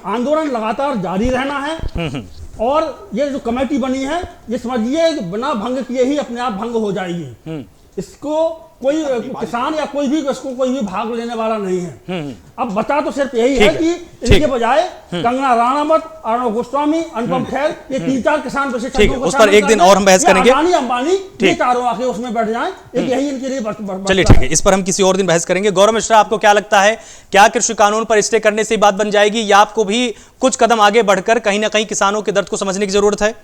आंदोलन लगातार जारी रहना है और ये जो कमेटी बनी है ये समझिए बिना भंग किए ही अपने आप भंग हो जाएगी। इसको कोई किसान या कोई भी इसको कोई भी भाग लेने वाला नहीं है। अब बता तो सिर्फ यही है कि इनके बजाय कंगना राणावत, अर्णव गोस्वामी, अनुपम खेर, ये 3-4 किसान विशेषज्ञों को उस पर एक दिन और हम बहस करेंगे। अडानी अंबानी ये चारों आके उसमें बैठ जाएं, एक यही इनके लिए चलिए ठीक है, इस पर हम किसी और दिन बहस करेंगे। गौरव मिश्रा, आपको क्या लगता है, क्या कृषि कानून पर स्टे करने से बात बन जाएगी या आपको भी कुछ कदम आगे बढ़कर कहीं ना कहीं किसानों के दर्द को समझने की जरूरत है?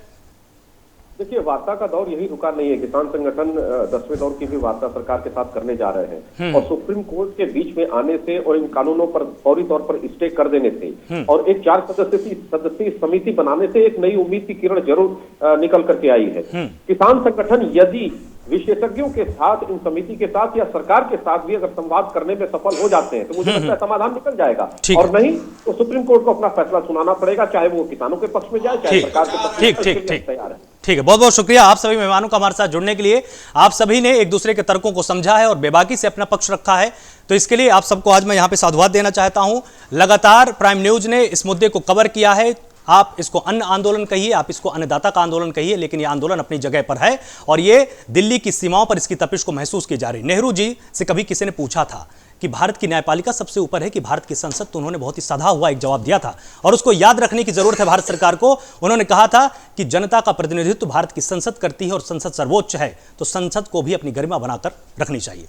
देखिए, वार्ता का दौर यही रुका नहीं है। किसान संगठन 10वें दौर की भी वार्ता सरकार के साथ करने जा रहे हैं और सुप्रीम कोर्ट के बीच में आने से और इन कानूनों पर फौरी तौर पर स्टे कर देने से और एक 4 सदस्यीय समिति बनाने से एक नई उम्मीद की किरण जरूर निकल करके आई है। किसान संगठन यदि विशेषज्ञों के साथ, इन समिति के साथ या सरकार के साथ भी अगर संवाद करने में सफल हो जाते हैं तो मुझे लगता है समाधान निकल जाएगा, और नहीं तो सुप्रीम कोर्ट को अपना फैसला सुनाना पड़ेगा, चाहे वो किसानों के पक्ष में जाए चाहे सरकार के पक्ष में। तैयार है। ठीक है, बहुत बहुत शुक्रिया आप सभी मेहमानों का हमारे साथ जुड़ने के लिए। आप सभी ने एक दूसरे के तर्कों को समझा है और बेबाकी से अपना पक्ष रखा है, तो इसके लिए आप सबको आज मैं यहां पे साधुवाद देना चाहता हूं। लगातार प्राइम न्यूज ने इस मुद्दे को कवर किया है। आप इसको अन्न आंदोलन कहिए, आप इसको अन्नदाता का आंदोलन कहिए, लेकिन यह आंदोलन अपनी जगह पर है और यह दिल्ली की सीमाओं पर इसकी तपिश को महसूस की जा रही। नेहरू जी से कभी किसी ने पूछा था कि भारत की न्यायपालिका सबसे ऊपर है कि भारत की संसद, तो उन्होंने बहुत ही साधा हुआ एक जवाब दिया था और उसको याद रखने की जरूरत है भारत सरकार को। उन्होंने कहा था कि जनता का प्रतिनिधित्व भारत की संसद करती है और संसद सर्वोच्च है, तो संसद को भी अपनी गरिमा बनाकर रखनी चाहिए।